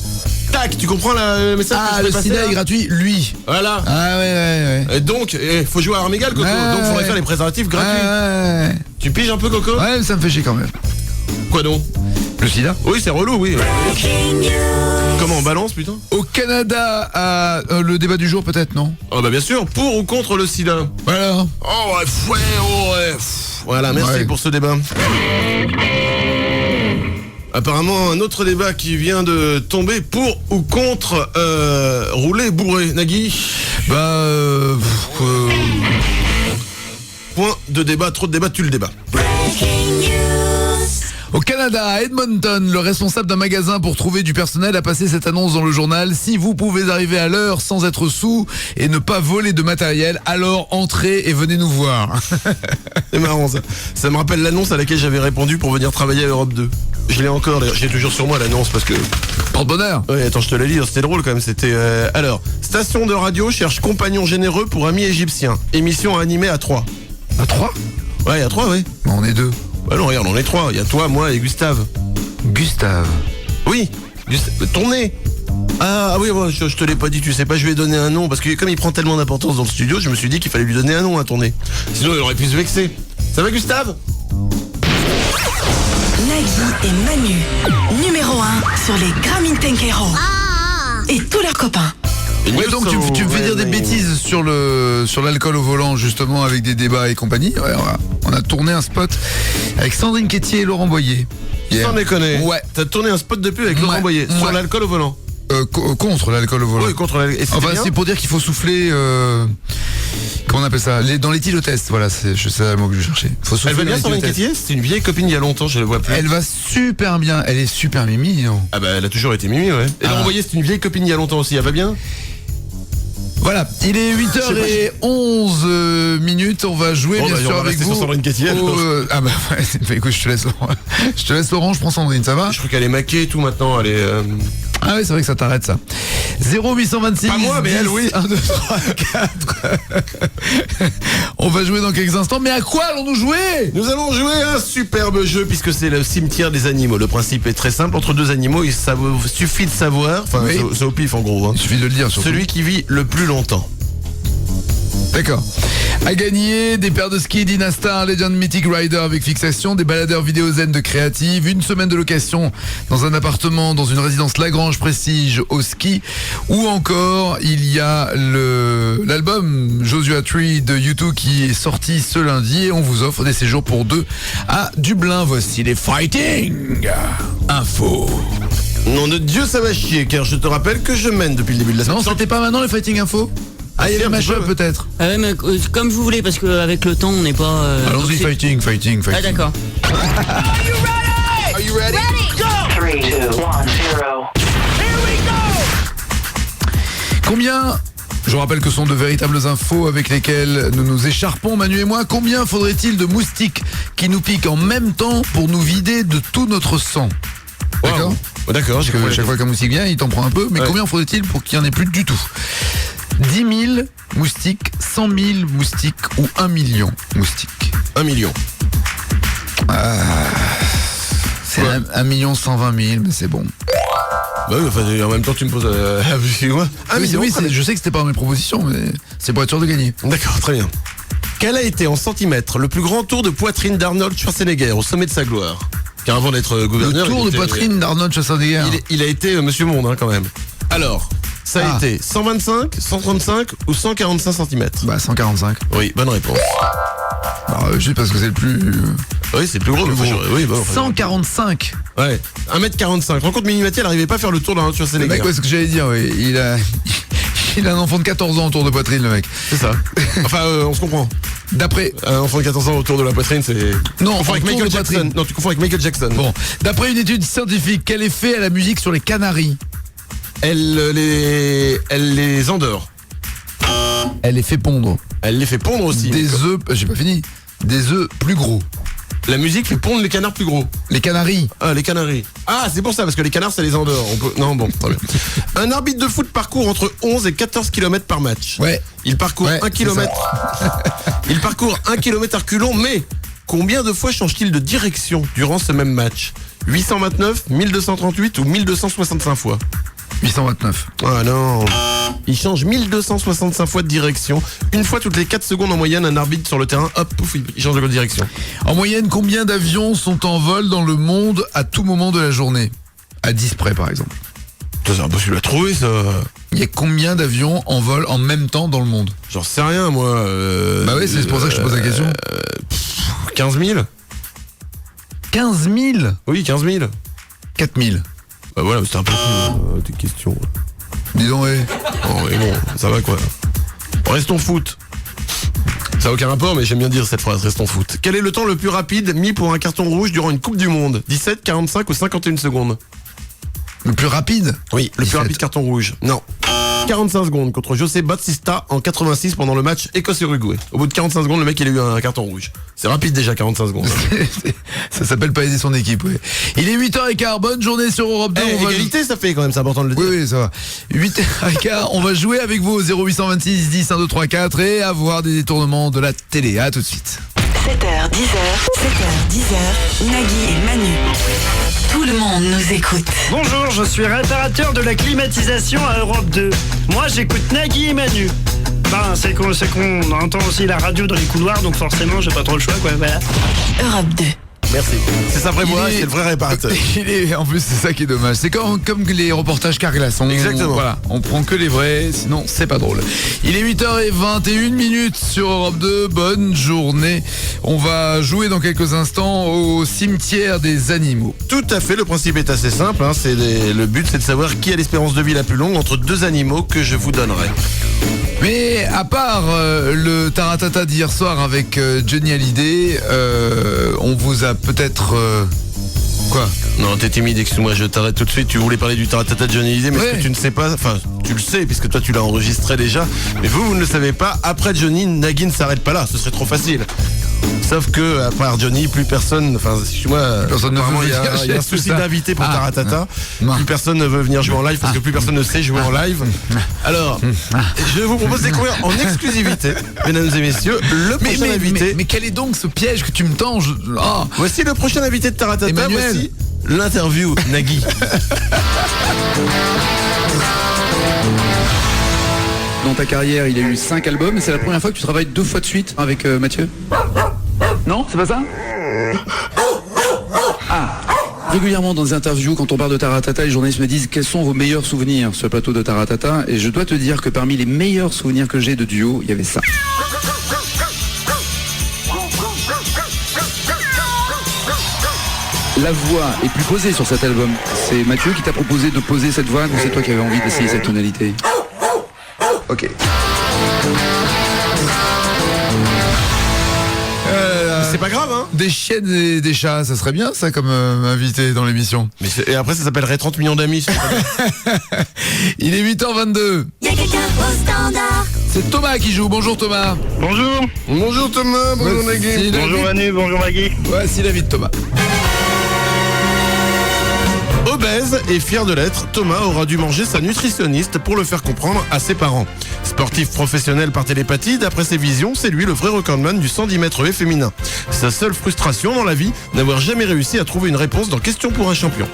D: Tac, tu comprends le message?
B: Ah, le sida est gratuit, lui.
D: Voilà.
B: Ah ouais.
D: Et donc, faut jouer à armes égales, Coco. Donc, faudrait faire les préservatifs gratuits.
B: Ouais.
D: Tu piges un peu, Coco?
B: Ouais, ça me fait chier quand même.
D: Quoi donc?
B: Le sida?
D: Oui, c'est relou, oui. Comment on balance, putain?
B: Au Canada, le débat du jour peut-être, non?
D: Oh bah bien sûr, pour ou contre le sida.
B: Voilà.
D: Oh ouais. Voilà, merci pour ce débat. Apparemment, un autre débat qui vient de tomber, pour ou contre rouler bourré. Nagui? Point de débat, trop de débat, tu le débat.
B: Au Canada, à Edmonton, le responsable d'un magasin pour trouver du personnel a passé cette annonce dans le journal. Si vous pouvez arriver à l'heure sans être sous et ne pas voler de matériel, alors entrez et venez nous voir.
D: C'est marrant ça. Ça me rappelle l'annonce à laquelle j'avais répondu pour venir travailler à Europe 2. Je l'ai encore, d'ailleurs. J'ai toujours sur moi l'annonce parce que...
B: Porte-bonheur.
D: Oui, attends, je te la lis, c'était drôle quand même. C'était... Alors, station de radio cherche compagnon généreux pour amis égyptiens. Émission animée à 3.
B: À 3?
D: Ouais, à 3, oui.
B: On est 2.
D: Bah non, regarde, on est 3. Il y a toi, moi et Gustave.
B: Gustave?
D: Oui, ton nez. Ah oui, ouais, je te l'ai pas dit, tu sais pas, je lui ai donné un nom parce que comme il prend tellement d'importance dans le studio, je me suis dit qu'il fallait lui donner un nom à ton nez. Sinon, il aurait pu se vexer. Ça va, Gustave?
H: Nagui et Manu, numéro 1 sur les Grameen Tenkero. Et tous leurs copains.
B: Ouais, donc tu me fais dire des bêtises sur l'alcool au volant, justement, avec des débats et compagnie. Ouais, on a tourné un spot avec Sandrine Quétier et Laurent Boyer.
D: Sans déconner.
B: Ouais.
D: T'as tourné un spot de pub avec Laurent Boyer sur l'alcool au volant.
B: Contre l'alcool au volant.
D: Oui, contre l'alcool.
B: Enfin, c'est pour dire qu'il faut souffler. Comment on appelle ça? Dans l'éthylotest, voilà, c'est le mot que je cherchais. Faut souffler.
D: Elle va bien, Sandrine Quétier? C'est une vieille copine il y a longtemps, je la vois plus.
B: Elle va super bien, elle est super mimi. Non?
D: Ah bah elle a toujours été mimi, ouais. Et Laurent Boyer, c'est une vieille copine il y a longtemps aussi, elle va bien?
B: Voilà, il est 8h11 minutes, on va jouer bien sûr avec vous.
D: Sur Sandrine Quétier,
B: ah bah ouais, écoute, je te laisse Laurent, je prends Sandrine, ça va?
D: Je crois qu'elle est maquée et tout maintenant, elle est...
B: Ah oui, c'est vrai que ça t'arrête ça. 0826.
D: Pas moi, mais 10, elle, oui.
B: 1, 2, 3, 4. On va jouer dans quelques instants, mais à quoi allons-nous jouer?
D: Nous allons jouer à un superbe jeu puisque c'est le cimetière des animaux. Le principe est très simple, entre deux animaux, il suffit de savoir, enfin oui. C'est au pif en gros. Hein.
B: Il suffit de le dire surtout.
D: Celui qui vit le plus longtemps.
B: D'accord. À gagner, des paires de skis Dynastar, Legend Mythic Rider avec fixation, des baladeurs vidéo zen de Créative, une semaine de location dans un appartement, dans une résidence Lagrange Prestige au ski, ou encore il y a l'album Joshua Tree de U2 qui est sorti ce lundi et on vous offre des séjours pour 2 à Dublin. Voici les Fighting Info.
D: Nom de Dieu, ça va chier, car je te rappelle que je mène depuis le début de la semaine.
B: Non, c'était pas maintenant les Fighting Info? Ah, il y a le match-up peut-être.
O: Ouais, mais comme vous voulez, parce qu'avec le temps, on n'est pas...
B: Allons-y, fighting.
O: Ah, d'accord.
C: Are you ready? Go! 3, 2, 1, 0. Here we go!
B: Combien, je rappelle que ce sont de véritables infos avec lesquelles nous nous écharpons, Manu et moi, combien faudrait-il de moustiques qui nous piquent en même temps pour nous vider de tout notre sang? D'accord?
D: Wow. D'accord,
B: parce que chaque fois qu'un moustique vient, il t'en prend un peu, mais combien faudrait-il pour qu'il n'y en ait plus du tout? 10 000 moustiques, 100 000 moustiques ou 1 million moustiques?
D: 1 million.
B: C'est 1 120 000, mais c'est bon.
D: Bah oui, enfin, en même temps, tu me poses moi.
B: Oui, je sais que c'était pas dans mes propositions, mais c'est pour être sûr de gagner.
D: D'accord, très bien. Quel a été en centimètres le plus grand tour de poitrine d'Arnold Schwarzenegger au sommet de sa gloire? Car avant d'être gouverneur...
B: Le tour de poitrine d'Arnold Schwarzenegger.
D: Il a été Monsieur Monde, hein, quand même. Alors, ça a été 125, 135 ou 145 cm.
B: Bah 145.
D: Oui, bonne réponse.
B: Juste parce que c'est le plus...
D: Oui, c'est le plus gros. Oui, bon,
B: 145.
D: Ouais, 1m45. Rencontre Minimati, elle n'arrivait pas à faire le tour d'Arnold Schwarzenegger.
B: Le mec, ouais, c'est ce que j'allais dire, oui. Il a un enfant de 14 ans autour de poitrine, le mec.
D: C'est ça. Enfin, on se comprend.
B: D'après...
D: Un enfant de 14 ans autour de la poitrine, c'est...
B: Non,
D: tu confonds avec Michael Jackson. Non, tu confonds avec Michael Jackson.
B: Bon, d'après une étude scientifique, quel effet a la musique sur les Canaries?
D: Elle les endort.
B: Elle les fait pondre.
D: Elle les fait pondre aussi.
B: Des œufs... J'ai pas fini. Des œufs plus gros.
D: La musique fait pondre les canards plus gros.
B: Les canaris.
D: Ah, les canaris. Ah, c'est pour ça, parce que les canards, ça les endort. Non, bon, très bien. Un arbitre de foot parcourt entre 11 et 14 km par match.
B: Ouais.
D: Il parcourt 1 km. Il parcourt 1 km à reculons, mais combien de fois change-t-il de direction durant ce même match? 829, 1238 ou 1265 fois?
B: 829.
D: Ah non. Il change 1265 fois de direction. Une fois toutes les 4 secondes en moyenne, un arbitre sur le terrain, hop, pouf, il change de direction.
B: En moyenne, combien d'avions sont en vol dans le monde à tout moment de la journée? À 10 près, par exemple.
D: C'est impossible à trouver, ça.
B: Il y a combien d'avions en vol en même temps dans le monde?
D: J'en sais rien, moi.
B: Bah oui, c'est pour ça que je te pose la question.
D: 15 000.
B: 15 000?
D: Oui, 15 000.
B: 4 000.
D: Bah voilà, c'était un peu tes questions.
B: Dis donc, ouais.
D: Non, mais bon, ça va quoi. Restons foot. Ça n'a aucun rapport, mais j'aime bien dire cette phrase, restons foot. Quel est le temps le plus rapide mis pour un carton rouge durant une Coupe du Monde? 17, 45 ou 51 secondes?
B: Le plus rapide?
D: Oui, le 17. Plus rapide carton rouge. Non. 45 secondes contre José Batista en 86 pendant le match Écosse-Uruguay. Au bout de 45 secondes, le mec il a eu un carton rouge. C'est rapide déjà, 45 secondes.
B: Ça s'appelle pas aider son équipe, oui. Il est 8h15, bonne journée sur Europe 2.
D: Égalité, ça fait quand même, c'est important de le dire.
B: Oui, ça va. 8h15, on va jouer avec vous au 0826 10 1 2 3 4 et avoir des détournements de la télé. À tout de suite.
H: 7h, 10h, Nagui et Manu. Tout le monde nous écoute.
P: Bonjour, je suis réparateur de la climatisation à Europe 2. Moi, j'écoute Nagui et Manu. Ben, c'est qu'on entend aussi la radio dans les couloirs, donc forcément, j'ai pas trop le choix, quoi. Voilà.
H: Europe 2.
D: Merci. C'est sa vraie voix, c'est le vrai réparateur.
B: En plus, c'est ça qui est dommage. C'est comme les reportages Carglass.
D: Exactement.
B: Voilà, on prend que les vrais, sinon c'est pas drôle. Il est 8h21 sur Europe 2. Bonne journée. On va jouer dans quelques instants au cimetière des animaux.
D: Tout à fait, le principe est assez simple. Hein. Le but, c'est de savoir qui a l'espérance de vie la plus longue entre deux animaux que je vous donnerai.
B: Mais à part le taratata d'hier soir avec Johnny Hallyday, on vous a peut-être... Quoi?
D: Non, t'es timide, excuse-moi, je t'arrête tout de suite. Tu voulais parler du taratata de Johnny Hallyday, mais ce que tu ne sais pas, enfin, tu le sais, puisque toi tu l'as enregistré déjà, mais vous ne le savez pas, après Johnny, Nagui ne s'arrête pas là, ce serait trop facile. Sauf que, à part Johnny, plus personne, enfin, excuse-moi, il y a un souci d'invité pour Taratata. Plus personne ne veut venir jouer en live parce que plus personne ne sait jouer en live. Alors, je vous propose de découvrir en exclusivité, mesdames et messieurs, le prochain invité.
B: Mais quel est donc ce piège que tu me tends?
D: Voici le prochain invité de Taratata.
B: Emmanuel.
D: Voici l'interview Nagui.
F: Dans ta carrière, il y a eu 5 albums et c'est la première fois que tu travailles 2 fois de suite avec Mathieu? Non, c'est pas ça? Ah. Régulièrement dans des interviews, quand on parle de Taratata, les journalistes me disent quels sont vos meilleurs souvenirs sur le plateau de Taratata, et je dois te dire que parmi les meilleurs souvenirs que j'ai de duo, il y avait ça. La voix est plus posée sur cet album. C'est Mathieu qui t'a proposé de poser cette voix, ou c'est toi qui avais envie d'essayer cette tonalité? Ok.
D: C'est pas grave, hein?
B: Des chiennes et des chats, ça serait bien ça comme invité dans l'émission.
D: Et après ça s'appellerait 30 millions d'amis.
B: Il est 8h22.
C: Y'a quelqu'un au standard.
B: C'est Thomas qui joue. Bonjour Thomas.
P: Bonjour.
D: Bonjour Thomas, bonjour Nagui.
P: Bonjour Manu, bonjour Maggie.
B: Voici la vie de Thomas.
D: Obèse et fier de l'être, Thomas aura dû manger sa nutritionniste pour le faire comprendre à ses parents. Sportif professionnel par télépathie, d'après ses visions, c'est lui le vrai recordman du 110 mètres haies féminin. Sa seule frustration dans la vie, n'avoir jamais réussi à trouver une réponse dans Question pour un champion.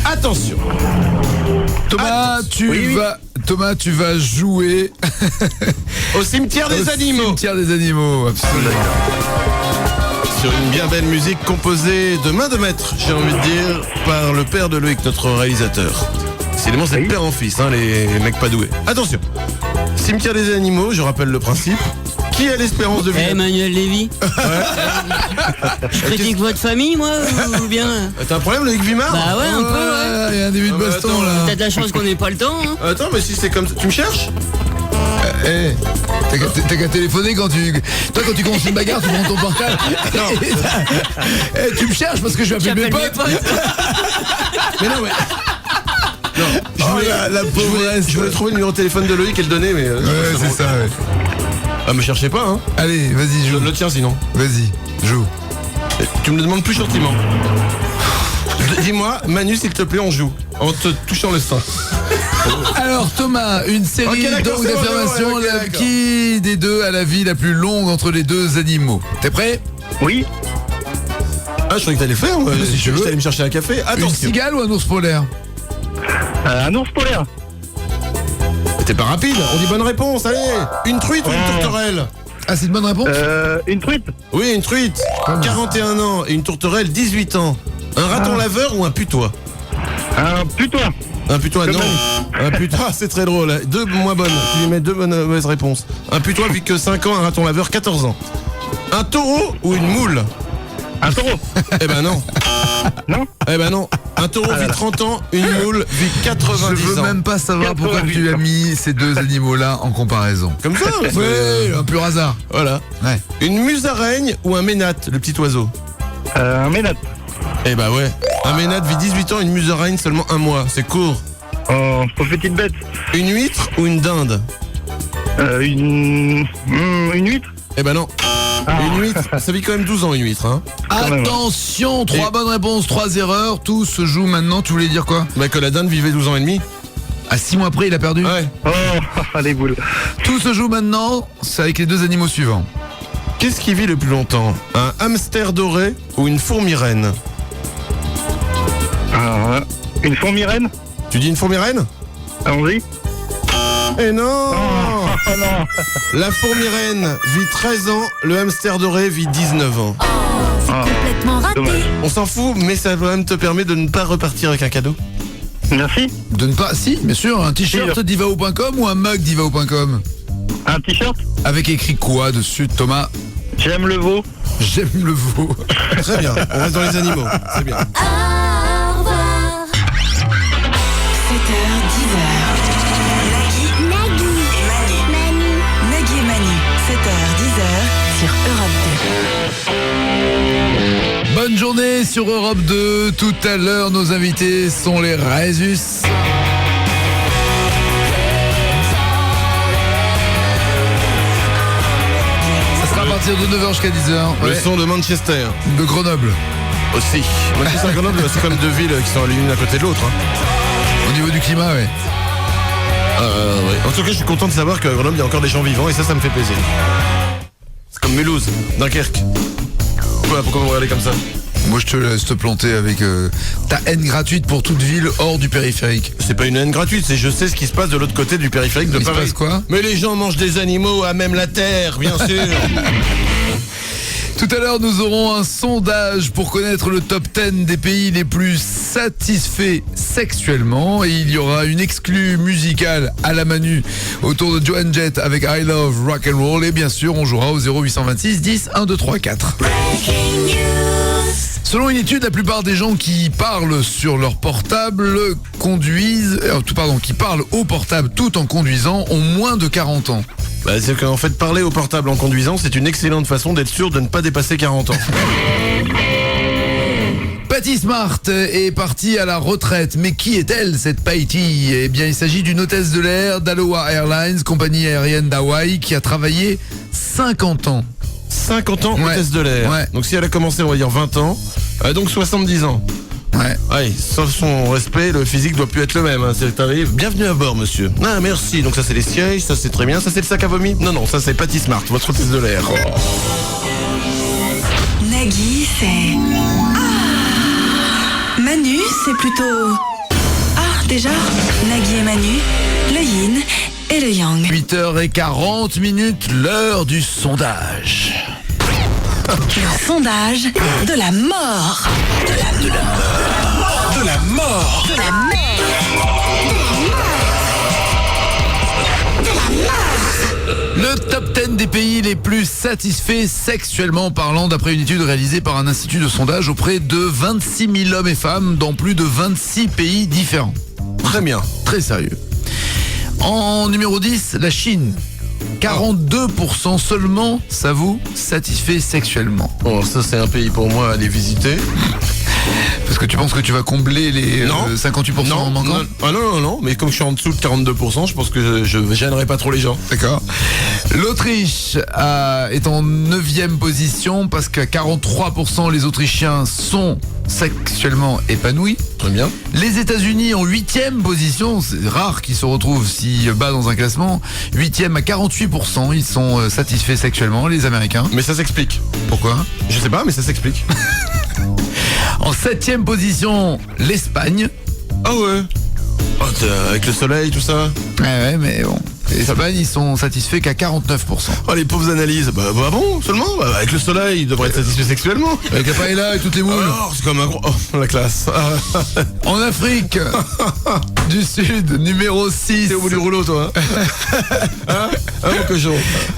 D: Attention.
B: Thomas, Thomas, tu vas jouer
D: au cimetière des animaux.
B: Cimetière des animaux, absolument.
D: Sur une bien belle musique composée de main de maître, j'ai envie de dire, par le père de Loïc, notre réalisateur. Décidément, c'est de père en fils, hein, les mecs pas doués. Attention, cimetière des animaux, je rappelle le principe. Qui a l'espérance de vie?
O: Emmanuel Lévy. Je critique votre famille, moi, ou bien?
D: T'as un problème, Loïc Vimard?
O: Bah ouais, un peu, ouais.
B: Il y a un début de baston,
D: attends,
B: là.
O: T'as de la chance qu'on ait pas le temps, hein.
D: Attends, mais si c'est comme ça, tu me cherches?
B: T'as qu'à téléphoner quand tu... Toi, quand tu commences une bagarre, tu prends ton portable. Tu me cherches parce que je vais appeler mes potes.
D: Mais non, mais... Non, je voulais trouver le numéro de téléphone de Loïc et le donner, mais...
B: ouais, c'est ça, ouais.
D: Ah, me cherchez pas, hein.
B: Allez, vas-y, joue.
D: Je donne le tien, sinon.
B: Vas-y, joue.
D: Tu me le demandes plus gentiment. Dis-moi, Manu, s'il te plaît, on joue. En te touchant le sein.
B: Alors Thomas, une série d'affirmations, qui des deux a la vie la plus longue entre les deux animaux? T'es prêt?
P: Oui.
D: Ah, je croyais que t'allais faire, moi. Si tu veux, t'allais me chercher un café. Attention.
B: Une cigale ou un ours polaire?
P: Un ours polaire.
D: T'es pas rapide, on dit bonne réponse, allez. Une truite ou une tourterelle?
B: Ah, c'est une bonne réponse?
P: Une truite.
D: Oui, une truite. 41 ans et une tourterelle, 18 ans. Un raton laveur ou un putois?
P: Un putois.
D: Un putois, non. Un putois, c'est très drôle. Deux moins bonnes. Tu lui mets deux bonnes mauvaises réponses. Un putois vit que 5 ans, un raton laveur, 14 ans. Un taureau ou une moule?
P: Un taureau.
D: Eh ben non.
P: Non?
D: Eh ben non. Un taureau vit 30 ans, une moule vit 90 ans.
B: Je veux même pas savoir pourquoi tu as mis ces deux animaux-là en comparaison.
D: Comme ça?
B: Oui, un pur hasard.
D: Voilà.
B: Ouais.
D: Une musaraigne ou un ménate, le petit oiseau?
P: Un ménate.
D: Eh bah ouais. Un ménate vit 18 ans, une musaraigne seulement 1 mois. C'est court.
P: Oh, petite bête.
D: Une huître ou une dinde?
P: Une huître.
D: Eh ben non. Une huître, ça vit quand même 12 ans une huître, hein.
B: Attention, 3 bonnes réponses, 3 erreurs, tout se joue maintenant. Tu voulais dire quoi?
D: Bah que la dinde vivait 12 ans et demi.
B: À 6 mois après, il a perdu.
D: Ouais.
P: Oh, les boules.
B: Tout se joue maintenant, c'est avec les deux animaux suivants.
D: Qu'est-ce qui vit le plus longtemps? Un hamster doré ou une fourmi reine?
P: Une fourmi reine.
D: Tu dis une fourmi reine?
P: Allons-y.
D: Eh non,
P: oh non.
D: La fourmi reine vit 13 ans, le hamster doré vit 19 ans.
C: C'est complètement raté.
P: Dommage.
D: On s'en fout, mais ça quand même te permet de ne pas repartir avec un cadeau.
P: Merci.
B: De ne pas... Si, bien sûr, un t-shirt divao.com ou un mug divao.com?
P: Un t-shirt.
B: Avec écrit quoi dessus, Thomas?
P: J'aime le veau.
B: J'aime le veau.
D: Très bien, on reste dans les animaux, c'est bien.
C: Au revoir.
H: 7h, 10h. Nagui et Manu. Nagui et Manu. 7h, 10h sur Europe 2.
B: Bonne journée sur Europe 2. Tout à l'heure, nos invités sont les Résus. À partir de 9h jusqu'à 10h.
D: Le son de Manchester.
B: De Grenoble.
D: Aussi. Manchester et Grenoble, c'est comme deux villes qui sont l'une à côté de l'autre.
B: Au niveau du climat, ouais.
D: Ouais. En tout cas, je suis content de savoir qu'à Grenoble, il y a encore des gens vivants et ça me fait plaisir. C'est comme Mulhouse, Dunkerque. Pourquoi vous regardez comme ça?
B: Moi, je te laisse te planter avec ta haine gratuite pour toute ville hors du périphérique.
D: C'est pas une haine gratuite, c'est je sais ce qui se passe de l'autre côté du périphérique de Paris.
B: Il se passe quoi?
D: Mais les gens mangent des animaux à même la terre, bien sûr.
B: Tout à l'heure, nous aurons un sondage pour connaître le top 10 des pays les plus satisfaits sexuellement. Et il y aura une exclue musicale à la Manu autour de Joan Jett avec I Love Rock and Roll. Et bien sûr, on jouera au 0826 10 1 2 3 4. Selon une étude, la plupart des gens qui parlent sur leur portable qui parlent au portable tout en conduisant ont moins de 40 ans.
D: Bah, c'est qu'en fait, parler au portable en conduisant, c'est une excellente façon d'être sûr de ne pas dépasser 40 ans.
B: Patty Smart est partie à la retraite. Mais qui est-elle, cette Patty? Eh bien, il s'agit d'une hôtesse de l'air d'Aloha Airlines, compagnie aérienne d'Hawaï, qui a travaillé 50 ans.
D: 50 ans,
B: Ouais.
D: hôtesse de l'air.
B: Ouais.
D: Donc si elle a commencé, on va dire 20 ans, donc 70 ans.
B: Ouais.
D: Ouais, sauf son respect, le physique doit plus être le même. Hein. C'est arrive. Bienvenue à bord, monsieur. Ah, merci. Donc ça, c'est les sièges, ça, c'est très bien. Ça, c'est le sac à vomi. Non, ça, c'est Patty Smart, votre hôtesse de l'air.
H: Nagui, c'est... Ah. Manu, c'est plutôt... Ah, déjà, Nagui et Manu, le yin et le yang.
B: 8h40, l'heure du sondage.
H: Le sondage de la mort.
A: De la mort.
B: Le top 10 des pays les plus satisfaits sexuellement parlant d'après une étude réalisée par un institut de sondage auprès de 26 000 hommes et femmes dans plus de 26 pays différents.
D: Très bien.
B: Très sérieux. En numéro 10, la Chine. 42% seulement s'avouent satisfaits sexuellement.
D: Bon, ça c'est un pays pour moi à aller visiter.
B: Parce que tu penses que tu vas combler les 58% en manquant?
D: Non, mais comme je suis en dessous de 42%, je pense que je gênerai pas trop les gens.
B: D'accord. L'Autriche est en 9e position parce qu'à 43% les Autrichiens sont sexuellement épanouis.
D: Très bien.
B: Les États-Unis en 8e position, c'est rare qu'ils se retrouvent si bas dans un classement. 8e à 48%, ils sont satisfaits sexuellement, les Américains.
D: Mais ça s'explique.
B: Pourquoi?
D: Je sais pas, mais ça s'explique.
B: En 7e position, l'Espagne.
D: Ah ouais. Avec le soleil, tout ça.
B: Ouais, mais bon. L'Espagne, ils sont satisfaits qu'à 49%.
D: Oh, les pauvres analyses. Bah bon, seulement avec le soleil, ils devraient être satisfaits sexuellement.
B: Avec la paella et toutes les moules.
D: Alors, c'est comme un gros... Oh, la classe.
B: En Afrique du Sud, numéro 6.
D: T'es au bout du rouleau, toi. Hein mon cochon.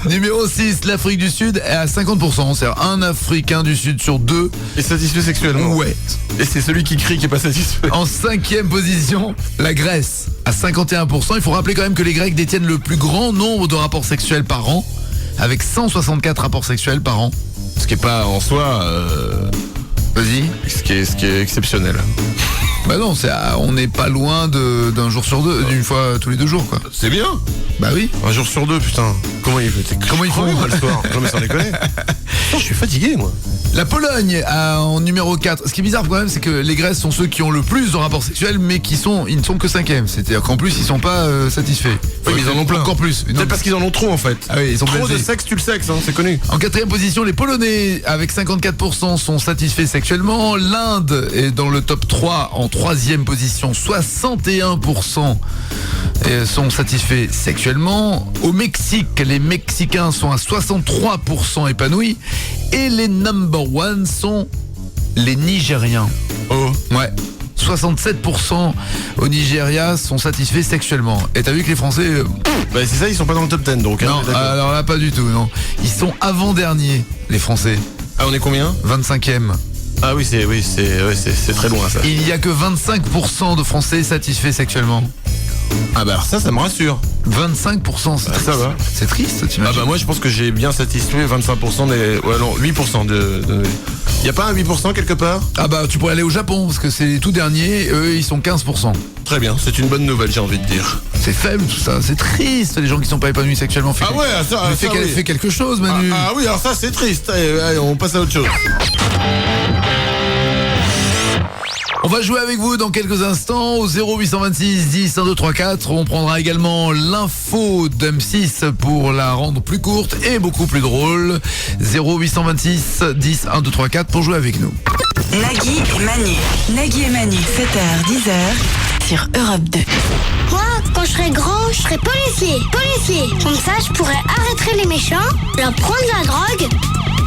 B: Numéro 6, l'Afrique du Sud est à 50%. C'est-à-dire un Africain du Sud sur 2
D: est satisfait sexuellement.
B: Ouais.
D: Et c'est celui qui crie qui est pas satisfait.
B: En 5e position, la Grèce à 51%. Il faut rappeler quand même que les Grecs détiennent le plus grand nombre de rapports sexuels par an, avec 164 rapports sexuels par an.
D: Ce qui est pas en soi...
B: Vas-y.
D: Ce qui est exceptionnel.
B: Bah non, on n'est pas loin d'un jour sur deux, d'une fois tous les 2 jours, quoi.
D: C'est bien.
B: Bah oui.
D: Un jour sur 2, putain. Comment ils font le soir? Non mais sans déconner. Je suis fatigué, moi.
B: La Pologne en numéro 4. Ce qui est bizarre quand même, c'est que les Grèces sont ceux qui ont le plus de rapports sexuels, mais ils ne sont que 5e. C'est-à-dire qu'en plus, ils sont pas satisfaits.
D: Oui, mais ils en ont plein.
B: Encore plus.
D: Peut-être parce qu'ils en ont trop, en fait.
B: Ah oui, ils sont
D: trop
B: blasés.
D: de sexe, tu le sexes, hein, c'est connu.
B: En 4e position, les Polonais, avec 54%, sont satisfaits sexuellement. L'Inde est dans le top 3, en 3e position, 61% sont satisfaits sexuellement. Au Mexique, les Mexicains sont à 63% épanouis. Et les number one sont les Nigériens.
D: Oh.
B: Ouais. 67% au Nigeria sont satisfaits sexuellement. Et t'as vu que les Français...
D: Bah c'est ça, ils sont pas dans le top 10 donc.
B: Non,
D: hein,
B: alors là pas du tout, non. Ils sont avant-derniers, les Français.
D: Ah on est combien?
B: 25e.
D: Ah oui, c'est très loin ça.
B: Il y a que 25% de Français satisfaits sexuellement.
D: Ah bah alors ça me rassure.
B: 25%,
D: ça va.
B: C'est triste, tu imagines.
D: Ah bah moi je pense que j'ai bien satisfait 25% des... Ouais non, 8% Y a pas un 8% quelque part?
B: Ah bah tu pourrais aller au Japon, parce que c'est les tout derniers, eux ils sont 15%.
D: Très bien, c'est une bonne nouvelle j'ai envie de dire.
B: C'est faible tout ça, c'est triste les gens qui sont pas épanouis sexuellement.
D: Ah ouais, ça
B: fait quelque chose Manu.
D: Ah oui, alors ça c'est triste, allez, on passe à autre chose.
B: On va jouer avec vous dans quelques instants au 0826 10 1 2 3 4. On prendra également l'info d'M6 pour la rendre plus courte et beaucoup plus drôle. 0826 10 1 2 3 4 pour jouer avec nous.
H: Nagui et Manu, 7h, 10h sur Europe 2.
E: Moi, quand je serai grand, je serai policier. Comme ça, je pourrai arrêter les méchants, leur prendre la drogue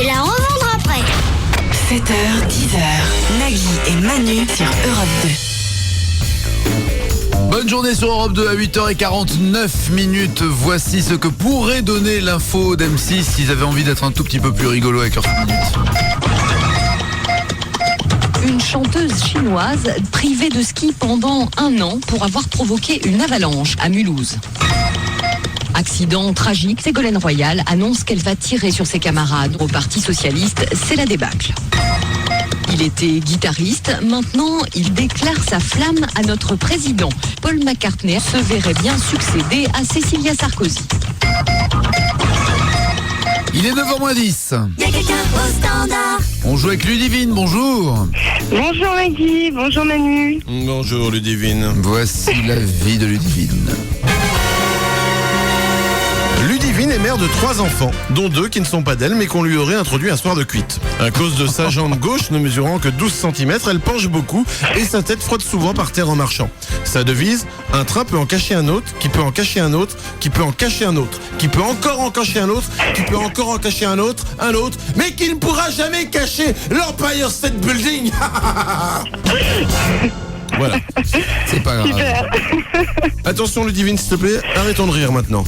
E: et la revendre après.
H: 7h, 10h, Nagui et Manu sur Europe 2.
B: Bonne journée sur Europe 2 à 8h49. Voici ce que pourrait donner l'info d'M6 s'ils avaient envie d'être un tout petit peu plus rigolo avec leurs minutes.
J: Une chanteuse chinoise privée de ski pendant 1 an pour avoir provoqué une avalanche à Mulhouse. Accident tragique, Ségolène Royal annonce qu'elle va tirer sur ses camarades. Au Parti Socialiste, c'est la débâcle. Il était guitariste, maintenant il déclare sa flamme à notre président. Paul McCartney se verrait bien succéder à Cécilia Sarkozy.
B: Il est 9h10.
C: Y'a quelqu'un au standard.
B: On joue avec Ludivine, bonjour.
G: Bonjour Maggie, bonjour Manu.
D: Bonjour Ludivine.
B: Voici la vie de Ludivine.
D: Ludivine est mère mère de 3 enfants, dont 2 qui ne sont pas d'elle, mais qu'on lui aurait introduit un soir de cuite. À cause de sa jambe gauche ne mesurant que 12 cm, elle penche beaucoup et sa tête frotte souvent par terre en marchant. Sa devise, un train peut en cacher un autre, qui peut en cacher un autre, qui peut en cacher un autre, qui peut encore en cacher un autre, qui peut encore en cacher un autre, mais qui ne pourra jamais cacher l'Empire State Building. Voilà.
B: C'est pas grave.
G: Super.
D: Attention Ludivine, s'il te plaît, arrêtons de rire maintenant.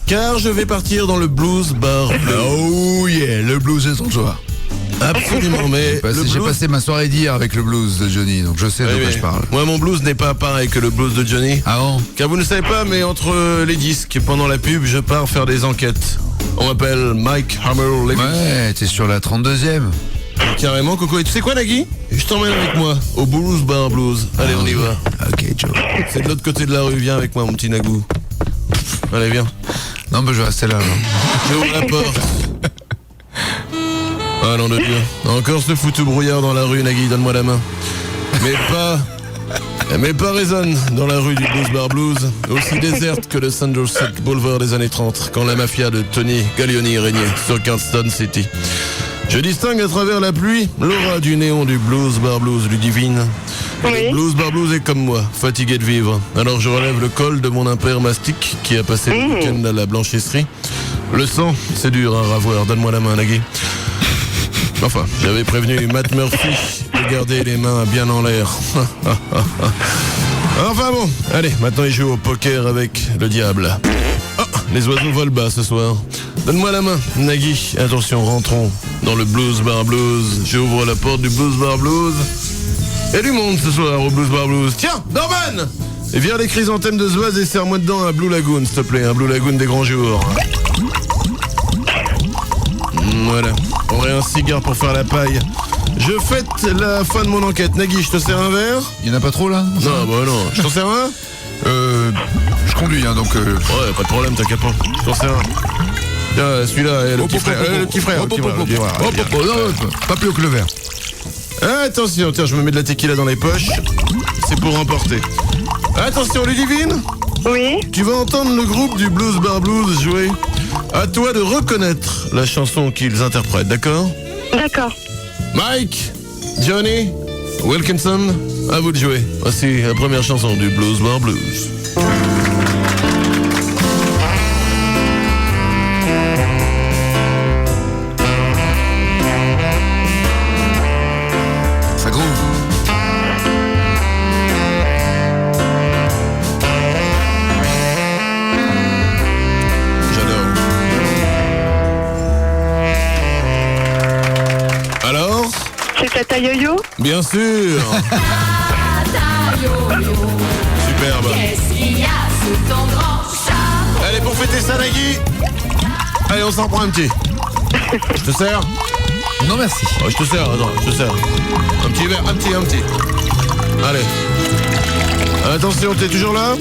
D: Car je vais partir dans le blues bar bleu.
B: Oh yeah, le blues est son choix.
D: Absolument, mais
B: J'ai passé ma soirée d'hier avec le blues de Johnny, donc je sais de quoi je parle.
D: Moi, mon blues n'est pas pareil que le blues de Johnny.
B: Ah bon?
D: Car vous ne savez pas, mais entre les disques, pendant la pub, je pars faire des enquêtes. On m'appelle Mike Hammer Levy.
B: Ouais, t'es sur la 32e.
D: Carrément, Coco. Et tu sais quoi, Nagui? Je t'emmène avec moi au Blues Bar Blues. Allez, on y va.
B: Ok, Joe.
D: C'est de l'autre côté de la rue. Viens avec moi, mon petit Nagou. Allez, viens.
B: Non, mais je vais rester là.
D: J'ouvre la porte. Ah, nom de Dieu. Encore ce foutu brouillard dans la rue, Nagui. Donne-moi la main. Mais pas résonne dans la rue du Blues Bar Blues, aussi déserte que le Somerset Boulevard des années 30, quand la mafia de Tony Gallioni régnait sur Kingston City. Je distingue à travers la pluie l'aura du néon du Blues Bar Blues Ludivine.
G: Oui.
D: Le Blues Bar Blues est comme moi, fatigué de vivre. Alors je relève le col de mon impair mastic qui a passé le week-end à la blanchisserie. Le sang, c'est dur à ravoir. Donne-moi la main, Nagui. Enfin, j'avais prévenu Matt Murphy de garder les mains bien en l'air. Enfin bon, allez, maintenant il joue au poker avec le diable. Oh, les oiseaux volent bas ce soir. Donne-moi la main, Nagui. Attention, rentrons dans le Blues Bar Blues. J'ouvre la porte du Blues Bar Blues. Il y a du monde ce soir au Blues Bar Blues. Tiens, Norman! Et viens les chrysanthèmes de Zoise et serre-moi dedans un Blue Lagoon, s'il te plaît. Un Blue Lagoon des grands jours. Voilà. On aurait un cigare pour faire la paille. Je fête la fin de mon enquête. Nagui, je te sers un verre?
B: Il y en a pas trop là?
D: Non, bah non. Je t'en sers un?
B: Je conduis, hein, donc...
D: Ouais, pas de problème, t'inquiète pas. Je t'en sers un. Tiens, celui-là, le petit frère. Le petit frère.
B: Pas plus haut que le verre.
D: Attention, tiens, je me mets de la tequila dans les poches. C'est pour remporter. Attention, Ludivine.
G: Oui.
D: Tu vas entendre le groupe du Blues Bar Blues jouer. À toi de reconnaître la chanson qu'ils interprètent, d'accord?
G: D'accord.
D: Mike, Johnny, Wilkinson, à vous de jouer. Voici la première chanson du Blues Bar Blues.
B: Ça groove.
D: J'adore. Alors?
G: C'est Tata Yo-Yo?
D: Bien sûr. Superbe.
C: Qu'est-ce qu'il y a sous ton grand chapeau?
D: Allez, pour fêter ça, Nagui. Allez, on s'en prend un petit. Je te sers?
B: Non, merci.
D: Oh, je te sers, attends, je te sers. Un petit verre, un petit. Allez. Attention, t'es toujours là?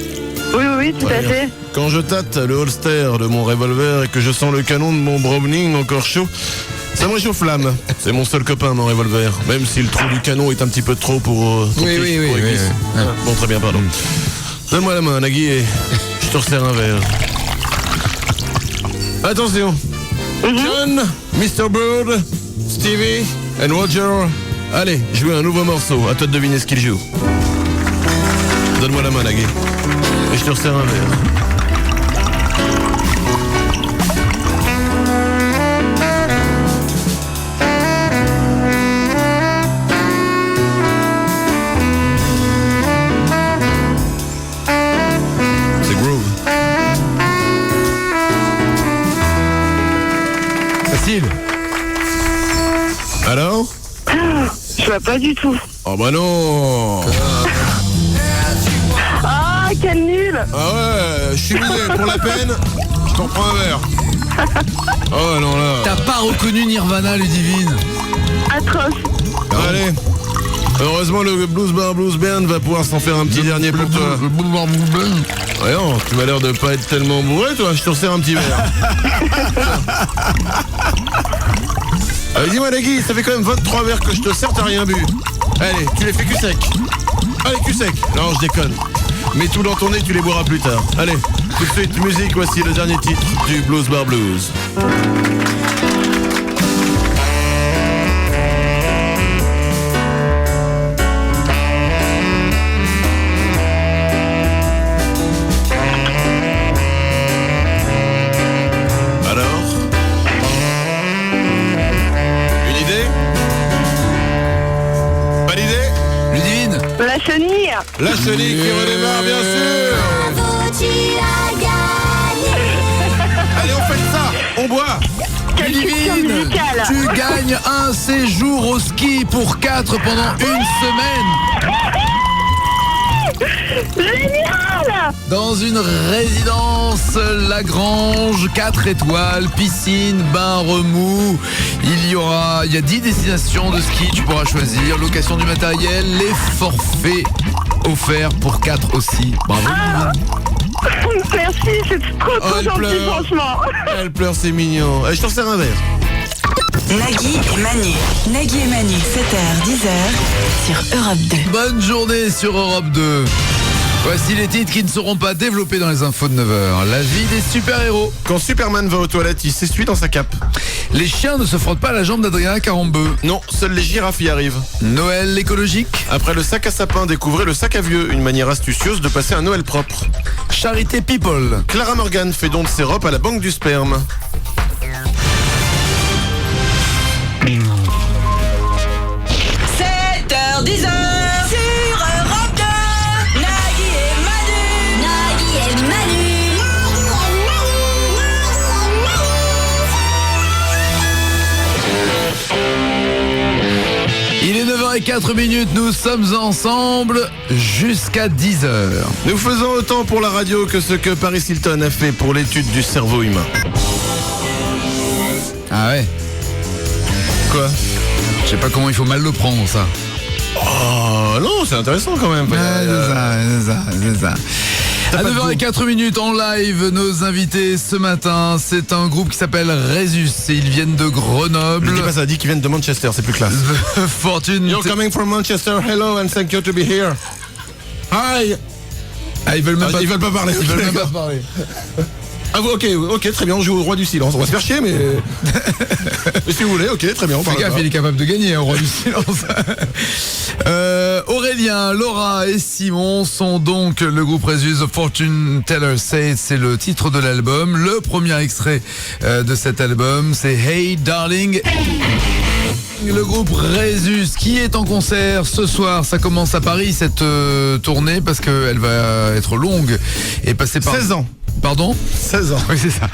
G: Oui, tout à fait.
D: Quand je tâte le holster de mon revolver et que je sens le canon de mon Browning encore chaud, ça me réchauffe l'âme. C'est mon seul copain, mon revolver. Même si le trou du canon est un petit peu trop pour...
B: Oui.
D: Bon, très bien, pardon. Donne-moi la main, Nagui, et je te resserre un verre. Attention. John, Mr. Bird, Stevie and Roger. Allez, jouez un nouveau morceau. À toi de deviner ce qu'il joue. Donne-moi la main, Nagui, et je te resserre un verre. Alors?
G: Je vois pas du tout.
D: Oh bah non.
G: Ah, quel nul.
D: Ah ouais, je suis mouillé pour la peine. Je t'en prends un verre. Oh non là.
B: T'as pas reconnu Nirvana, Ludivine?
G: Atroce.
D: Allez. Heureusement le Blues Bar Blues Band va pouvoir s'en faire un petit dernier pour toi.
B: Le Blues Bar Blues Band.
D: Voyons, tu m'as l'air de pas être tellement bourré toi, je te resserre un petit verre. Allez, dis-moi Nagui, ça fait quand même 23 verres que je te sers, t'as rien bu. Allez, tu les fais cul sec. Allez, cul sec. Non, je déconne. Mets tout dans ton nez, tu les boiras plus tard. Allez, tout de suite, musique, voici le dernier titre du Blues Bar Blues.
G: La chenille.
D: La chenille qui redémarre, bien sûr. Allez, on fait ça. On boit.
B: Ludivine, tu gagnes un séjour au ski pour 4 pendant une semaine.
G: Génial.
B: Dans une résidence Lagrange, 4 étoiles, piscine, bain remous. Il y a 10 destinations de ski, tu pourras choisir. Location du matériel, les forfaits offerts pour 4 aussi. Bravo.
G: Merci, c'est trop gentil, franchement.
D: Elle pleure, c'est mignon. Allez, je t'en sers un verre.
H: Nagui et Manu. Nagui et Manu, 7h, 10h sur Europe 2.
B: Bonne journée sur Europe 2. Voici les titres qui ne seront pas développés dans les infos de 9h. La vie des super-héros.
D: Quand Superman va aux toilettes, il s'essuie dans sa cape.
B: Les chiens ne se frottent pas la jambe d'Adrien Carambeu.
D: Non, seules les girafes y arrivent.
B: Noël écologique.
D: Après le sac à sapin, découvrez le sac à vieux, une manière astucieuse de passer un Noël propre.
B: Charité People.
D: Clara Morgan fait don de ses robes à la banque du sperme.
C: 7h, 10h sur Europe 2. Nagui et Manu. Nagui et Manu.
B: Il est 9h04, nous sommes ensemble jusqu'à 10h.
D: Nous faisons autant pour la radio que ce que Paris Hilton a fait pour l'étude du cerveau humain.
B: Ah ouais.
D: Quoi?
B: Je sais pas comment il faut mal le prendre, ça.
D: Oh non, c'est intéressant quand même.
B: C'est ça. À 9h04 en live, nos invités ce matin, c'est un groupe qui s'appelle Résus et ils viennent de Grenoble.
D: Ne dis pas ça, dis qu'ils viennent de Manchester, c'est plus classe.
B: Fortune.
D: You're coming from Manchester, hello and thank you to be here. Hi.
B: Ah, ils veulent même pas.
D: Ils veulent pas parler.
B: Ils veulent même pas parler.
D: Ah ok, très bien, on joue au roi du silence. On va se faire chier, mais si vous voulez, ok, très bien.
B: Fais gaffe, il est capable de gagner au roi du silence. Aurélien, Laura et Simon sont donc le groupe Résus. The Fortune Teller Said, c'est le titre de l'album. Le premier extrait de cet album, c'est Hey Darling. Le groupe Résus qui est en concert ce soir, ça commence à Paris cette tournée parce qu'elle va être longue et passer par
D: 16 ans.
B: Pardon ?
D: 16 ans.
B: Oui, c'est ça.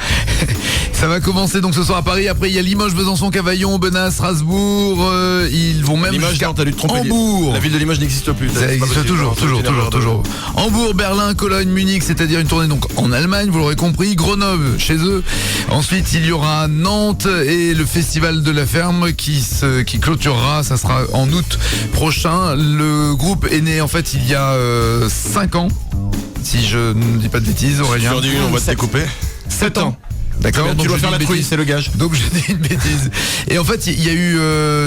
B: Ça va commencer donc ce soir à Paris. Après, il y a Limoges, Besançon, Cavaillon, Benas, Strasbourg. Ils vont même
D: Limoges,
B: jusqu'à
D: non, t'as dû te tromper.
B: Hambourg.
D: La ville de Limoges n'existe plus.
B: Ça existe toujours. Hambourg, Berlin, Cologne, Munich, c'est-à-dire une tournée donc en Allemagne, vous l'aurez compris. Grenoble, chez eux. Ensuite, il y aura Nantes et le Festival de la Ferme qui clôturera. Ça sera en août prochain. Le groupe est né en fait il y a 5 ans. Si je ne dis pas de bêtises, Aurélien.
D: On va te découper. 7 ans.
B: D'accord,
D: donc tu dois faire la truie, c'est le gage.
B: Donc j'ai dit une bêtise. Et en fait, il y a eu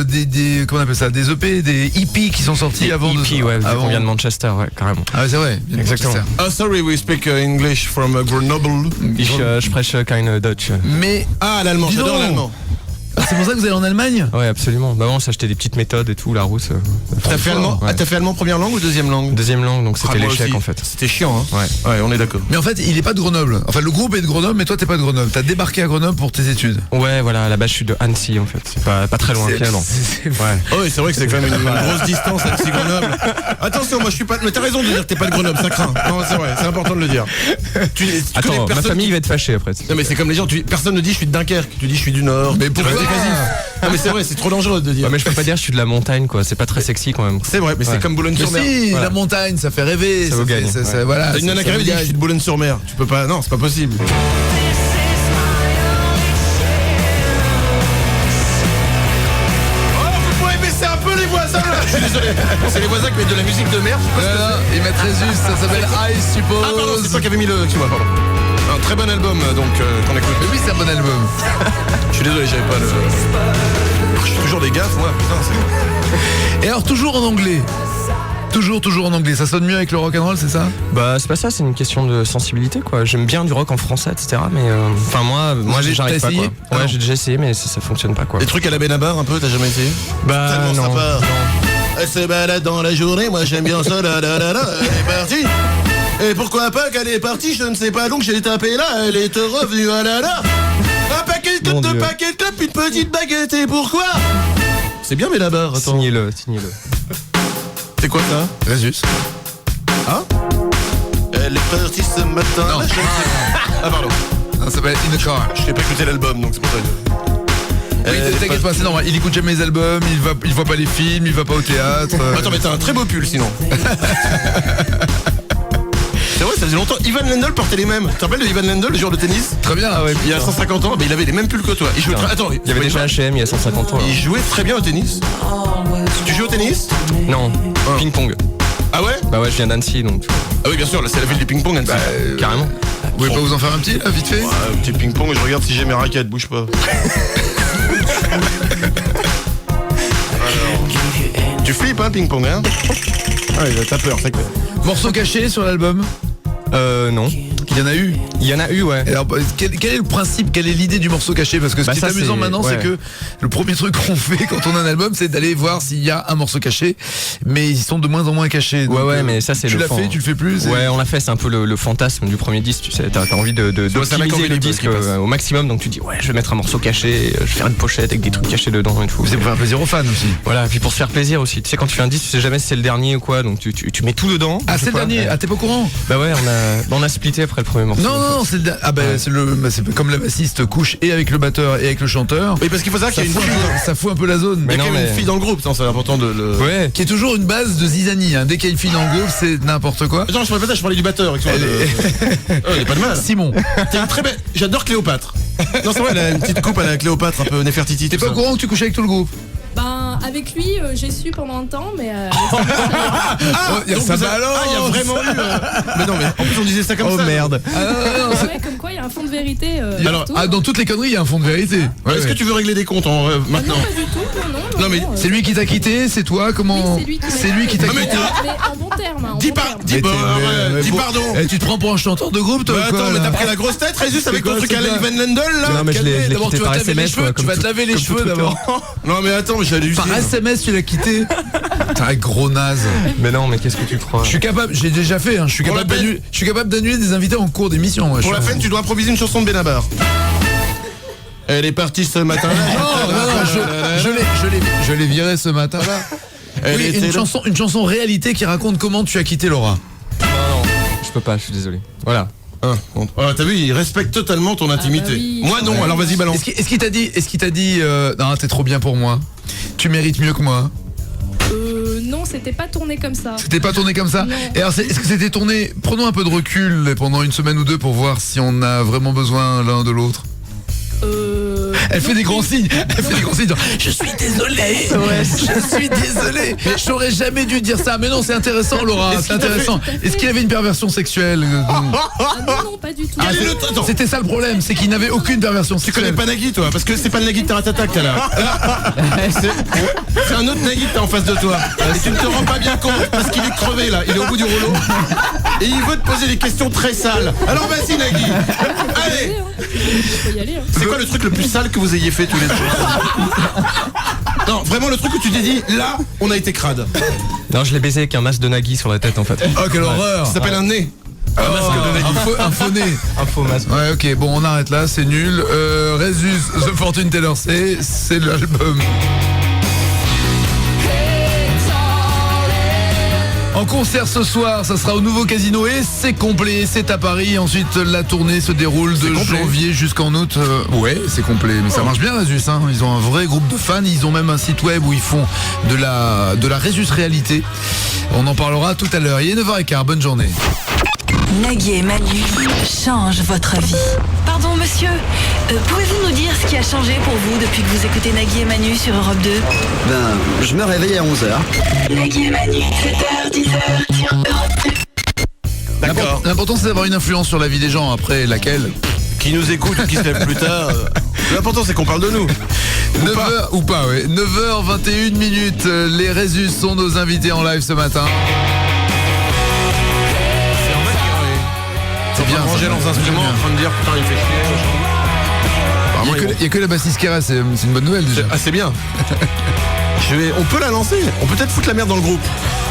B: des comment on appelle ça, des EP, des EP qui sont sortis avant de.
Q: EP, ouais, on vient de Manchester, ouais, carrément.
B: Ah ouais, c'est vrai.
Q: Exactement.
D: Sorry, we speak English from Grenoble.
Q: Ich spreche kein Deutsch.
B: Mais
D: l'allemand, j'adore l'allemand.
B: Ah, c'est pour ça que vous allez en Allemagne ?
Q: Ouais, absolument. Bah on s'achetait des petites méthodes et tout, la rousse.
D: T'as fait allemand, t'as fait allemand première langue ou deuxième langue ?
Q: Deuxième langue, donc c'était l'échec en fait.
D: C'était chiant, hein ?
Q: Ouais,
D: on est d'accord.
B: Mais en fait, il est pas de Grenoble. Enfin, le groupe est de Grenoble, mais toi, t'es pas de Grenoble. T'as débarqué à Grenoble pour tes études.
Q: Ouais, voilà. À la base, je suis de Annecy en fait. C'est pas très loin finalement.
B: Ouais.
D: Oh oui, c'est vrai que c'est quand même une grosse distance Annecy-Grenoble. Attention, moi je suis pas. Mais t'as raison de dire que t'es pas de Grenoble, ça craint. Non, c'est vrai, c'est important de le dire.
Q: Attends, ma famille va être fâchée après.
D: Non, mais c'est comme les gens. Personne ne dit je suis de Dunkerque. Tu dis je suis du Nord.
B: Mais pourquoi ?
D: Non mais c'est vrai, c'est trop dangereux de dire.
Q: Ouais, mais je peux pas dire je suis de la montagne quoi, c'est pas très sexy quand même.
D: C'est vrai, mais c'est comme Boulogne-sur-Mer.
B: Si, la montagne, ça fait rêver.
Q: Ça vous gagne.
B: Voilà.
D: T'as une nana qui dit je suis de Boulogne-sur-Mer. Tu peux pas, non, c'est pas possible. Vous pouvez baisser un peu les voisins là. Je suis désolé. C'est les voisins qui mettent de la musique de merde.
B: Ils mettent Résus, ça s'appelle I Suppose.
D: Ah pardon, c'est toi qui avais mis le. Excuse-moi, pardon. Un très bon album donc qu'on écoute.
B: Mais oui, c'est un bon album.
D: Je suis désolé, j'avais pas le. Je suis toujours des gaffes, moi, putain, c'est.
B: Et alors, toujours en anglais. Toujours en anglais. Ça sonne mieux avec le rock'n'roll, c'est ça?
Q: Bah c'est pas ça, c'est une question de sensibilité quoi. J'aime bien du rock en français, etc. Mais enfin moi j'arrive pas quoi. Ouais, j'ai déjà essayé, mais ça fonctionne pas quoi.
D: Les trucs à la Benabar un peu, t'as jamais essayé?
Q: Bah
D: tellement
Q: non.
D: sympa. Elle se balade dans la journée, moi j'aime bien ça, elle est partie. Et pourquoi pas qu'elle est partie, je ne sais pas, donc j'ai tapé là, elle est revenue, un paquet de deux paquets de clopes, une petite baguette, et pourquoi? C'est bien Benabar, attends.
Q: Signez-le.
D: C'est quoi ça?
B: Résus.
D: Hein? Elle est partie ce matin.
B: Non.
D: Ah pardon.
B: Ça s'appelle In the Car.
D: Je n'ai pas écouté l'album, donc c'est pour ça que...
B: Oui, t'inquiète pas, c'est normal. Il écoute jamais les albums, il voit pas les films, il va pas au théâtre.
D: Attends, mais t'as un très beau pull sinon. C'est vrai, ça faisait longtemps. Ivan Lendl portait les mêmes. Tu te rappelles de Ivan Lendl, le joueur de tennis?
B: Très bien. Ah ouais,
D: il y a 150 ans, mais il avait les mêmes pulls que toi. Il jouait Attends,
Q: il y avait déjà H&M il y a 150 ans.
D: Il jouait très bien au tennis. Tu joues au tennis?
Q: Non, ping-pong.
D: Ah ouais?
Q: Bah ouais, je viens d'Annecy donc.
D: Ah oui, bien sûr, là c'est la ville du ping-pong, Annecy.
Q: Carrément.
B: Vous pouvez pas vous en faire un petit, là, vite fait?
D: Ouais, un petit ping-pong, je regarde si j'ai mes raquettes, bouge pas. Alors, tu flippes, hein, ping-pong, hein? Ah, t'as peur, c'est clair.
B: Morceau caché sur l'album?
Q: Non.
B: Il y en a eu?
Q: Il y en a eu, ouais.
B: Alors, quel est le principe, quelle est l'idée du morceau caché? Parce que ce qui est amusant maintenant, c'est que le premier truc qu'on fait quand on a un album, c'est d'aller voir s'il y a un morceau caché, mais ils sont de moins en moins cachés. Donc,
Q: ouais, mais ça c'est
B: tu l'as fait, tu le fais plus?
Q: Ouais, on l'a fait, c'est un peu le fantasme du premier disque, tu sais, t'as envie d'optimiser le disque au maximum, donc tu dis ouais, je vais mettre un morceau caché, je vais faire une pochette avec des trucs cachés dedans et tout.
B: C'est pour faire plaisir aux fans aussi.
Q: Voilà, et puis pour se faire plaisir aussi. Tu sais, quand tu fais un disque, tu sais jamais si c'est le dernier ou quoi, donc tu mets tout dedans.
B: Ah, c'est le dernier? Ah, t'es pas au courant?
Q: Bah ouais, on a splitté après le premier morceau.
B: Non, c'est le ah bah c'est comme la bassiste couche et avec le batteur et avec le chanteur.
D: Oui, parce qu'il faut savoir qu'il y a une fille.
B: Ça fout un peu la zone.
D: Mais il y a quand même une fille dans le groupe, c'est important de le.
B: Ouais. Qui est toujours une base de zizanie. Hein. Dès qu'il y a une fille dans le groupe, c'est n'importe quoi.
D: Non, je parlais du batteur. Il y a pas de mal.
B: Simon.
D: T'es une très belle. J'adore Cléopâtre. Non, c'est vrai, elle a une petite coupe à la Cléopâtre, un peu Néfertiti.
B: T'es pas au courant que tu couchais avec tout le groupe?
R: Ben, avec lui, j'ai su pendant un temps, mais...
B: il y a
D: vraiment eu... Mais non, mais en plus on disait ça comme ça.
Q: Oh merde.
R: Ouais, comme quoi, il y a un fond de vérité.
B: Dans toutes les conneries, il y a un fond de vérité.
D: Est-ce que tu veux régler des comptes maintenant?
R: Non, pas du tout,
D: non, mais
B: c'est lui qui t'a quitté, c'est toi, comment?
R: Oui,
B: c'est lui qui t'a quitté.
R: Mais en bon terme,
D: Dis pardon.
B: Tu te prends pour un chanteur de groupe, toi?
D: Attends, mais t'as pris la grosse tête, Résus, avec ton truc à la Ivan Lendl, là?
Q: Non, mais je l'ai
B: d'abord,
Q: quitté par SMS,
B: tu vas te laver les cheveux d'abord.
D: Non, mais attends, j'allais
B: par SMS, tu l'as quitté. T'es un gros naze.
Q: Mais non, mais qu'est-ce que tu crois?
B: Je suis capable, j'ai déjà fait, je suis capable d'annuler des invités en cours d'émission.
D: Pour la fin, tu dois improviser une chanson de Benabar. Elle est partie ce matin-là.
B: Non, je l'ai viré ce matin-là. Oui, une chanson réalité qui raconte comment tu as quitté Laura.
Q: Non, je peux pas, je suis désolé. Voilà.
D: T'as vu, il respecte totalement ton intimité.
R: Oui.
D: Moi non, alors vas-y balance.
B: Est-ce qu'il t'a dit non, t'es trop bien pour moi, tu mérites mieux que moi?
R: Non, c'était pas tourné comme ça.
B: C'était pas tourné comme ça?
R: Non.
B: Et alors, est-ce que c'était tourné? Prenons un peu de recul pendant une semaine ou deux pour voir si on a vraiment besoin l'un de l'autre. Elle fait des grands signes. Genre, je suis désolé. Je suis désolé. J'aurais jamais dû dire ça. Mais non, c'est intéressant, Laura. C'est intéressant. Est-ce qu'il avait une perversion sexuelle?
R: Non, pas du tout.
B: C'était ça le problème, c'est qu'il n'avait aucune perversion sexuelle.
D: Tu connais pas Nagui, toi? Parce que c'est pas le Nagui de Taratata que t'as là. C'est un autre Nagui que t'as en face de toi. Et tu ne te rends pas bien compte parce qu'il est crevé là. Il est au bout du rouleau. Et il veut te poser des questions très sales. Alors vas-y, Nagui. Allez. C'est quoi le truc le plus sale que vous ayez fait tous les deux? Non, vraiment le truc où tu t'es dit, là, on a été crade.
Q: Non, je l'ai baisé avec un masque de Nagui sur la tête en fait.
B: Oh, quelle horreur.
D: Ça s'appelle un nez. Un masque de Nagui.
B: Un faux nez.
Q: Un faux masque.
B: Ouais, ok, bon, on arrête là, c'est nul. Résus, The Fortune Teller, c'est l'album. En concert ce soir, ça sera au Nouveau Casino et c'est complet, c'est à Paris. Ensuite, la tournée se déroule de janvier jusqu'en août. Ouais, c'est complet, mais ça marche bien, Résus. Hein. Ils ont un vrai groupe de fans. Ils ont même un site web où ils font de la Résus réalité. On en parlera tout à l'heure. Il est 9h15, bonne journée.
H: Nagui et Manu changent votre vie. Pardon monsieur, pouvez-vous nous dire ce qui a changé pour vous depuis que vous écoutez Nagui et Manu sur Europe 2?
I: Je me réveille à 11h.
H: Nagui et Manu, 7h, 10h sur Europe 2.
D: D'accord.
B: L'important c'est d'avoir une influence sur la vie des gens, après laquelle
D: qui nous écoutent ou qui se lèvent plus tard. L'important c'est qu'on parle de nous.
B: 9h ou pas, ouais. 9h21 minutes. Les Résus sont nos invités en live ce matin. C'est bien.
D: Ranger leurs instruments en train de dire putain il fait chier.
B: Il n'y a que la bassiste qui reste, c'est une bonne nouvelle déjà.
D: Ah c'est bien. On peut la lancer. On peut peut-être foutre la merde dans le groupe.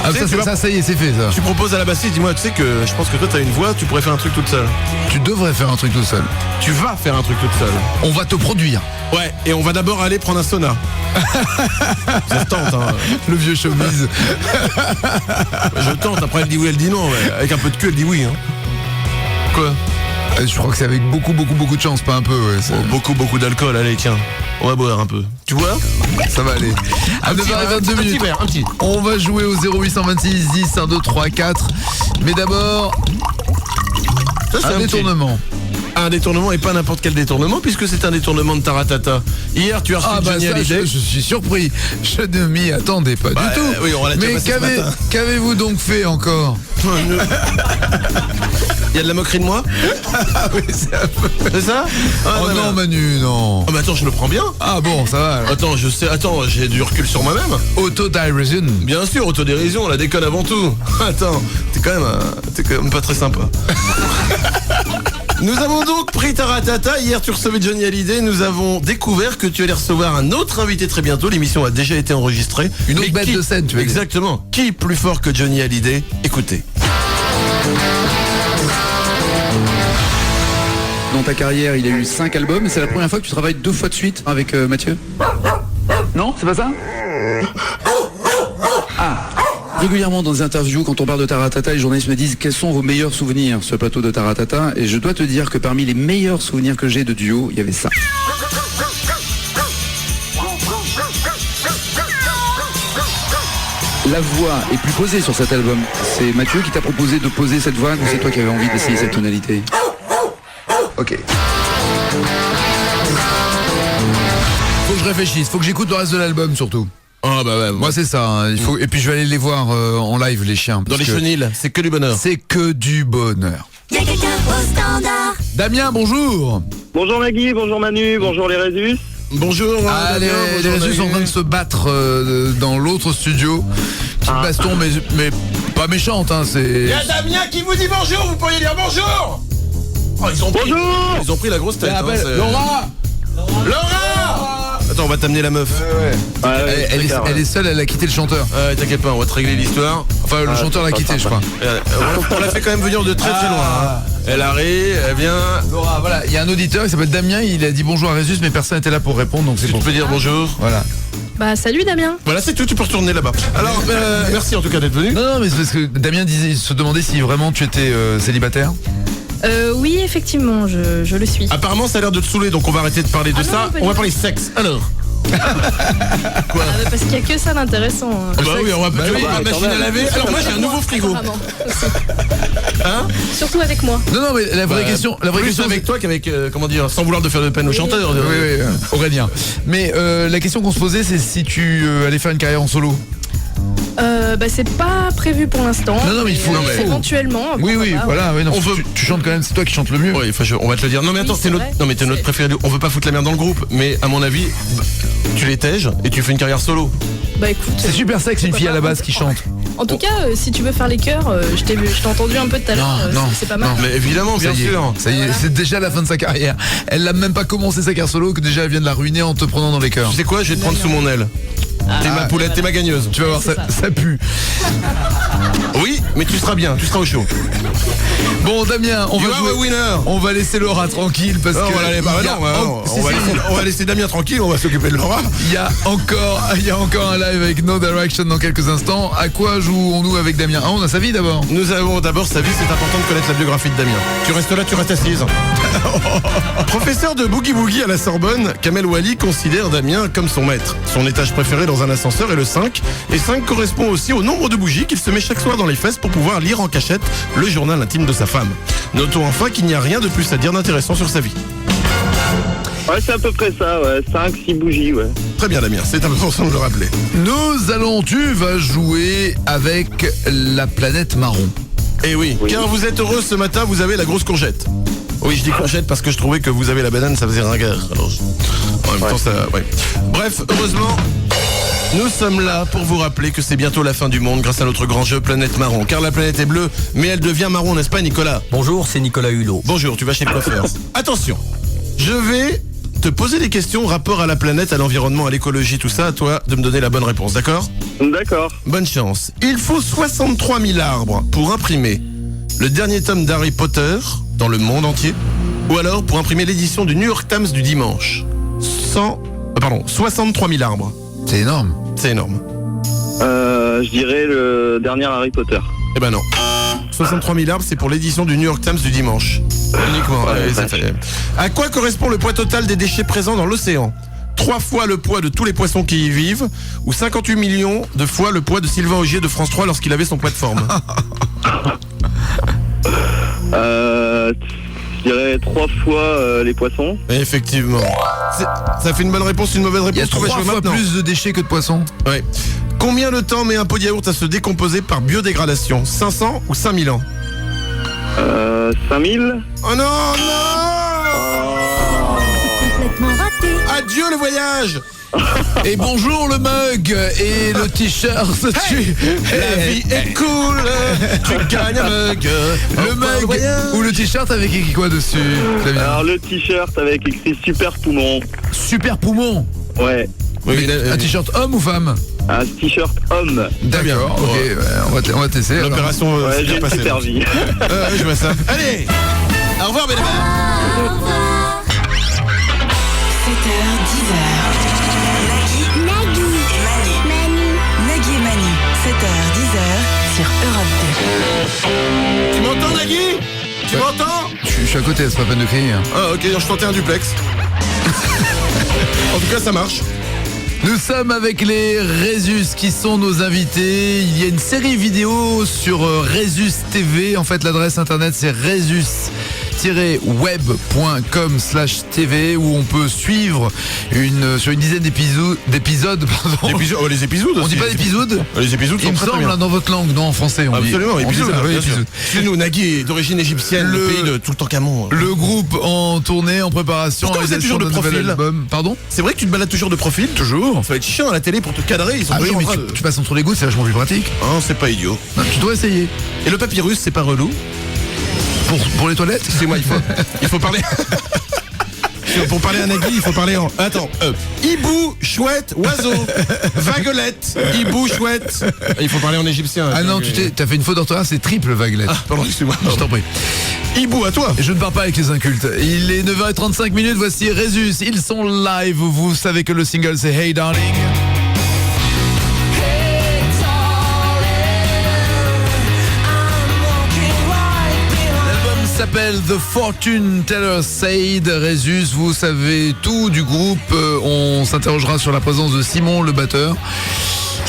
B: Ah, ça y est, c'est fait ça.
D: Tu proposes à la bassiste, dis-moi, tu sais que je pense que toi t'as une voix, tu pourrais faire un truc toute seule.
B: Tu devrais faire un truc tout seul.
D: Tu vas faire un truc toute seule.
B: On va te produire.
D: Ouais, et on va d'abord aller prendre un sauna. Ça se tente, hein.
B: Le vieux showbiz.
D: Je tente, après elle dit oui, elle dit non. Ouais. Avec un peu de cul, elle dit oui. Hein.
B: Quoi? Je crois que c'est avec beaucoup de chance, pas un peu. Ouais,
D: beaucoup d'alcool, allez tiens. On va boire un peu. Tu vois?
B: Ça va aller. À 9h22 minutes.
D: Un petit.
B: On va jouer au 0826 10 1 2 3 4. Mais d'abord, un détournement.
D: Un détournement et pas n'importe quel détournement puisque c'est un détournement de Taratata. Hier tu as reçu Johnny Hallyday.
B: Je suis surpris. Je ne m'y attendais pas du tout.
D: Oui, on l'a déjà passé ce matin.
B: Qu'avez-vous donc fait encore?
D: Il y a de la moquerie de moi?
B: Oui, c'est
D: ça?
B: Oh non Manu, non.
D: Oh mais attends, je le prends bien.
B: Ah bon, ça va.
D: Attends, j'ai du recul sur moi-même.
B: Autodérision.
D: Bien sûr, autodérision, la déconne avant tout. Attends, t'es quand même pas très sympa. Nous avons donc pris Taratata. Hier, tu recevais Johnny Hallyday. Nous avons découvert que tu allais recevoir un autre invité très bientôt. L'émission a déjà été enregistrée.
B: Une autre bête de scène, tu veux dire.
D: Exactement. Qui est plus fort que Johnny Hallyday? Écoutez.
F: Dans ta carrière, il y a eu 5 albums. C'est la première fois que tu travailles 2 fois de suite avec Mathieu? Non, c'est pas ça? Ah. Régulièrement dans des interviews, quand on parle de Taratata, les journalistes me disent quels sont vos meilleurs souvenirs sur le plateau de Taratata, et je dois te dire que parmi les meilleurs souvenirs que j'ai de duo, il y avait ça. La voix est plus posée sur cet album. C'est Mathieu qui t'a proposé de poser cette voix, ou c'est toi qui avais envie d'essayer cette tonalité? Ok.
B: Faut que je réfléchisse, faut que j'écoute le reste de l'album surtout.
D: Ah bah ouais.
B: Moi c'est ça, hein. Il faut... Et puis je vais aller les voir en live les chiens.
D: Dans les chenilles, c'est que du bonheur.
B: C'est que du bonheur.
C: Y'a quelqu'un au standard.
B: Damien, bonjour.
S: Bonjour Nagui, bonjour Manu, bonjour les Résus.
D: Bonjour.
B: Les Résus sont en train de se battre dans l'autre studio. Petite baston mais pas méchante, hein, c'est...
D: Il y a Damien qui vous dit bonjour, vous pourriez dire bonjour. Oh, ils ont pris la grosse tête.
B: Laura.
D: Attends, on va t'amener la meuf.
B: Elle est seule, elle a quitté le chanteur.
D: T'inquiète pas, on va te régler l'histoire.
B: Enfin, le chanteur l'a quitté, je crois.
D: On l'a fait quand même venir de très très loin. Elle arrive, elle vient.
B: Laura, voilà, il y a un auditeur qui s'appelle Damien, il a dit bonjour à Résus, mais personne n'était là pour répondre, donc c'est
D: bon. Tu peux dire bonjour.
B: Voilà.
R: Bah salut Damien.
D: Voilà, c'est tout, tu peux retourner là-bas. Alors, merci en tout cas d'être venu.
B: Non, mais c'est parce que Damien se demandait si vraiment tu étais célibataire.
R: Oui, effectivement, je le suis.
D: Apparemment, ça a l'air de te saouler, donc on va arrêter de parler de ça. On va parler sexe. Alors.
R: Quoi? Parce qu'il n'y a que ça d'intéressant. Hein.
D: Bah oui, on va pas machine à laver. Alors moi j'ai un nouveau frigo.
R: Hein? Surtout avec moi.
B: Non, mais la vraie question,
D: avec toi qu'avec comment dire, sans vouloir de faire de peine aux chanteurs.
B: Oui, Aurélien. Mais la question qu'on se posait, c'est si tu allais faire une carrière en solo.
R: Bah c'est pas prévu pour l'instant.
B: Non, mais il faut.
R: Éventuellement.
B: Oui, voilà. Ouais, non,
D: on veut...
B: tu chantes quand même, c'est toi qui chantes le mieux.
D: Oui, on va te le dire. Non mais attends,
R: oui,
D: t'es notre préféré. On veut pas foutre la merde dans le groupe, mais à mon avis, tu les tèges et tu fais une carrière solo.
R: Bah écoute.
B: C'est super sexe une fille à la base qui chante.
R: En tout cas, si tu veux faire les chœurs, je t'ai entendu un peu tout à l'heure. C'est pas mal.
D: Non, mais évidemment, bien sûr.
B: Ça y est, c'est déjà la fin de sa carrière. Elle n'a même pas commencé sa carrière solo que déjà elle vient de la ruiner en te prenant dans les chœurs.
D: Tu sais quoi, je vais te prendre sous mon aile. T'es ma poulette, t'es ma gagneuse.
B: Tu vas voir, ça pue.
D: Oui, mais tu seras bien, tu seras au chaud.
B: Bon Damien, on va laisser Laura tranquille parce que
D: on va laisser Damien tranquille, on va s'occuper de Laura.
B: Il y a encore un live avec No Direction dans quelques instants. À quoi jouons-nous avec Damien? On a sa vie d'abord.
D: Nous avons d'abord sa vie, c'est important de connaître la biographie de Damien. Tu restes là, tu restes assise. Professeur de Boogie Woogie à la Sorbonne, Kamel Wally considère Damien comme son maître. Son étage préféré dans un ascenseur est le 5. Et 5 correspond aussi au nombre de bougies qu'il se met chaque soir dans les fesses pour pouvoir lire en cachette le journal intime de sa femme. Notons enfin qu'il n'y a rien de plus à dire d'intéressant sur sa vie.
S: Ouais, c'est à peu près ça, ouais. 5-6 bougies, ouais.
D: Très bien Damien, c'est important de le rappeler.
B: Tu vas jouer avec la planète marron.
D: Eh oui, car vous êtes heureux ce matin, vous avez la grosse courgette. Oui, je dis courgette parce que je trouvais que vous avez la banane, ça faisait ringard. Alors, en même temps, ça... Ouais. Bref, heureusement... Nous sommes là pour vous rappeler que c'est bientôt la fin du monde grâce à notre grand jeu Planète Marron. Car la planète est bleue, mais elle devient marron, n'est-ce pas Nicolas?
T: Bonjour, c'est Nicolas Hulot.
D: Bonjour, tu vas chez le coiffeur. Attention, je vais te poser des questions rapport à la planète, à l'environnement, à l'écologie, tout ça. À toi de me donner la bonne réponse, d'accord?
S: D'accord.
D: Bonne chance. Il faut 63 000 arbres pour imprimer le dernier tome d'Harry Potter dans le monde entier, ou alors pour imprimer l'édition du New York Times du dimanche. 63 000 arbres.
B: C'est énorme.
D: C'est énorme.
S: Je dirais le dernier Harry Potter.
D: Eh ben non. 63 000 arbres, c'est pour l'édition du New York Times du dimanche. Uniquement. À quoi correspond le poids total des déchets présents dans l'océan? 3 fois le poids de tous les poissons qui y vivent, ou 58 millions de fois le poids de Sylvain Augier de France 3 lorsqu'il avait son poids de forme?
S: Je dirais 3 fois les poissons.
D: Effectivement. Ça fait une bonne réponse, une mauvaise réponse.
B: Il y a 3 fois plus de déchets que de poissons.
D: Ouais. Combien de temps met un pot de yaourt à se décomposer par biodégradation? 500 ou 5000 ans?
S: 5000.
D: Oh non,
M: Complètement raté.
D: Adieu le voyage.
B: Et bonjour le mug et le t-shirt.
D: La vie est cool. Tu gagnes un mug.
B: Le mug ou le t-shirt avec écrit quoi dessus?
S: Alors le t-shirt avec écrit Super Poumon.
B: Super Poumon.
S: Ouais.
D: Oui,
B: un t-shirt homme ou femme?
S: Un t-shirt homme.
B: D'accord, ok, on va tester.
D: L'opération
S: j'ai
D: passée.
S: servi.
D: Je vois ça. Allez, au revoir Bénévent.
H: 7h, 10h. Nagui et Manu. 7h, 10h sur Europe 2.
D: Tu m'entends Nagui? Tu m'entends?
B: Je suis à côté, c'est pas peine de crier.
D: Ah ok, je tentais un duplex. En tout cas ça marche.
B: Nous sommes avec les Résus qui sont nos invités. Il y a une série vidéo sur Résus TV. En fait, l'adresse internet c'est resus-web.com/tv où on peut suivre sur une dizaine d'épisodes.
D: Les épisodes
B: On
D: aussi.
B: dit pas d'épisodes?
D: Les épisodes sont
B: il me
D: très
B: semble
D: bien.
B: Dans votre langue, non en français.
D: Absolument, épisodes.
B: épisodes.
D: Chez nous, Nagui est d'origine égyptienne, le pays de tout le temps Camon.
B: Le groupe en tournée, en préparation,
D: Pourquoi vous êtes toujours de profil?
B: Pardon?
D: C'est vrai que tu te balades toujours de profil?
B: Toujours.
D: Faut être chiant à la télé pour te cadrer. Ils sont toujours
B: mais
D: en train de...
B: tu passes entre les gouttes, c'est vachement plus pratique.
D: Oh, c'est pas idiot.
B: Non, tu dois essayer.
D: Et le papyrus, c'est pas relou?
B: Pour les toilettes?
D: C'est moi, il faut parler. Pour parler à Nagui, il faut parler en... Attends. Hibou, chouette, oiseau, vaguelette, hibou, chouette. Il faut parler en égyptien.
B: Ah non, t'as fait une faute d'orthographe, c'est triple vaguelette.
D: Ah, pardon, excuse-moi.
B: Je t'en prie.
D: Hibou, à toi.
B: Je ne pars pas avec les incultes. Il est 9h35, voici Résus. Ils sont live. Vous savez que le single c'est Hey Darling. L'album s'appelle The Fortune Teller Said. Résus, vous savez tout du groupe. On s'interrogera sur la présence de Simon, le batteur,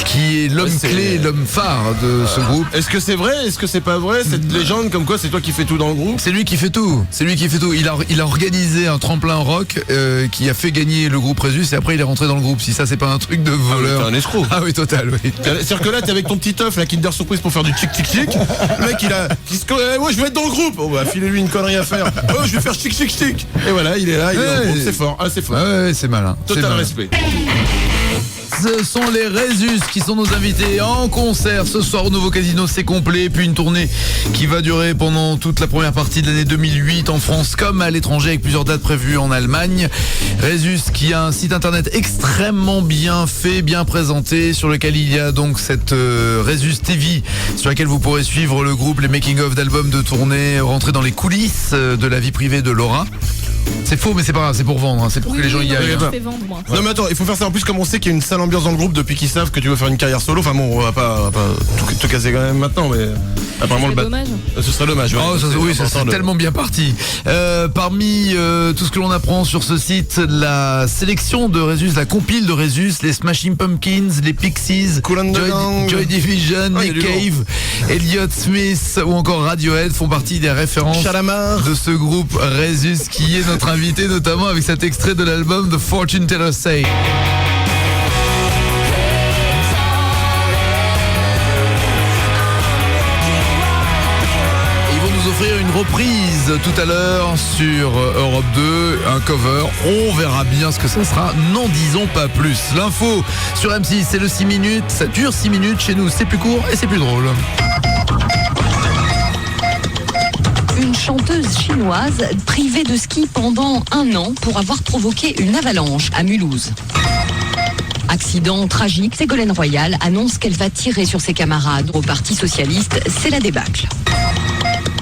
B: qui est l'homme clé, l'homme phare de ce groupe.
D: Est-ce que c'est vrai? Est-ce que c'est pas vrai? Cette légende comme quoi c'est toi qui fais tout dans le groupe?
B: C'est lui qui fait tout. Il a organisé un tremplin rock qui a fait gagner le groupe Résus et après il est rentré dans le groupe. Si ça c'est pas un truc de voleur.
D: T'es un escroc.
B: Ah oui, total, oui.
D: C'est-à-dire que là t'es avec ton petit œuf, la Kinder Surprise pour faire du tic tic tic. Le mec ouais, je vais être dans le groupe. Oh bah filez-lui une connerie à faire. Oh, je vais faire tic tic tic. Et voilà, il est là, il est dans le groupe. C'est fort. Ah, c'est fort.
B: Ouais, c'est malin.
D: Total respect.
B: Ce sont les Résus qui sont nos invités en concert ce soir au Nouveau Casino, c'est complet. Puis une tournée qui va durer pendant toute la première partie de l'année 2008 en France comme à l'étranger avec plusieurs dates prévues en Allemagne. Résus qui a un site internet extrêmement bien fait, bien présenté, sur lequel il y a donc cette Résus TV sur laquelle vous pourrez suivre le groupe, les making-of d'albums de tournée, rentrer dans les coulisses de la vie privée de Laura. C'est faux mais c'est pas grave, c'est pour vendre, hein. C'est pour que les gens y aillent.
D: Non mais attends, il faut faire ça en plus comme on sait qu'il y a une sale ambiance dans le groupe depuis qu'ils savent que tu veux faire une carrière solo. Enfin bon, on va pas te casser quand même maintenant, mais apparemment ce serait dommage. Ouais.
B: Oh, ça serait tellement bien parti. Parmi tout ce que l'on apprend sur ce site, la sélection de Résus, la compile de Résus, les Smashing Pumpkins, les Pixies, Joy Division, Nick Cave, Elliott Smith ou encore Radiohead font partie des références de ce groupe Résus qui est notre invité, notamment avec cet extrait de l'album The Fortune Teller Say. Ils vont nous offrir une reprise tout à l'heure sur Europe 2, un cover. On verra bien ce que ça sera, n'en disons pas plus. L'info sur M6, c'est le 6 minutes, ça dure 6 minutes. Chez nous, c'est plus court et c'est plus drôle.
J: Une chanteuse chinoise privée de ski pendant 1 an pour avoir provoqué une avalanche à Mulhouse. Accident tragique, Ségolène Royal annonce qu'elle va tirer sur ses camarades. Au Parti Socialiste, c'est la débâcle.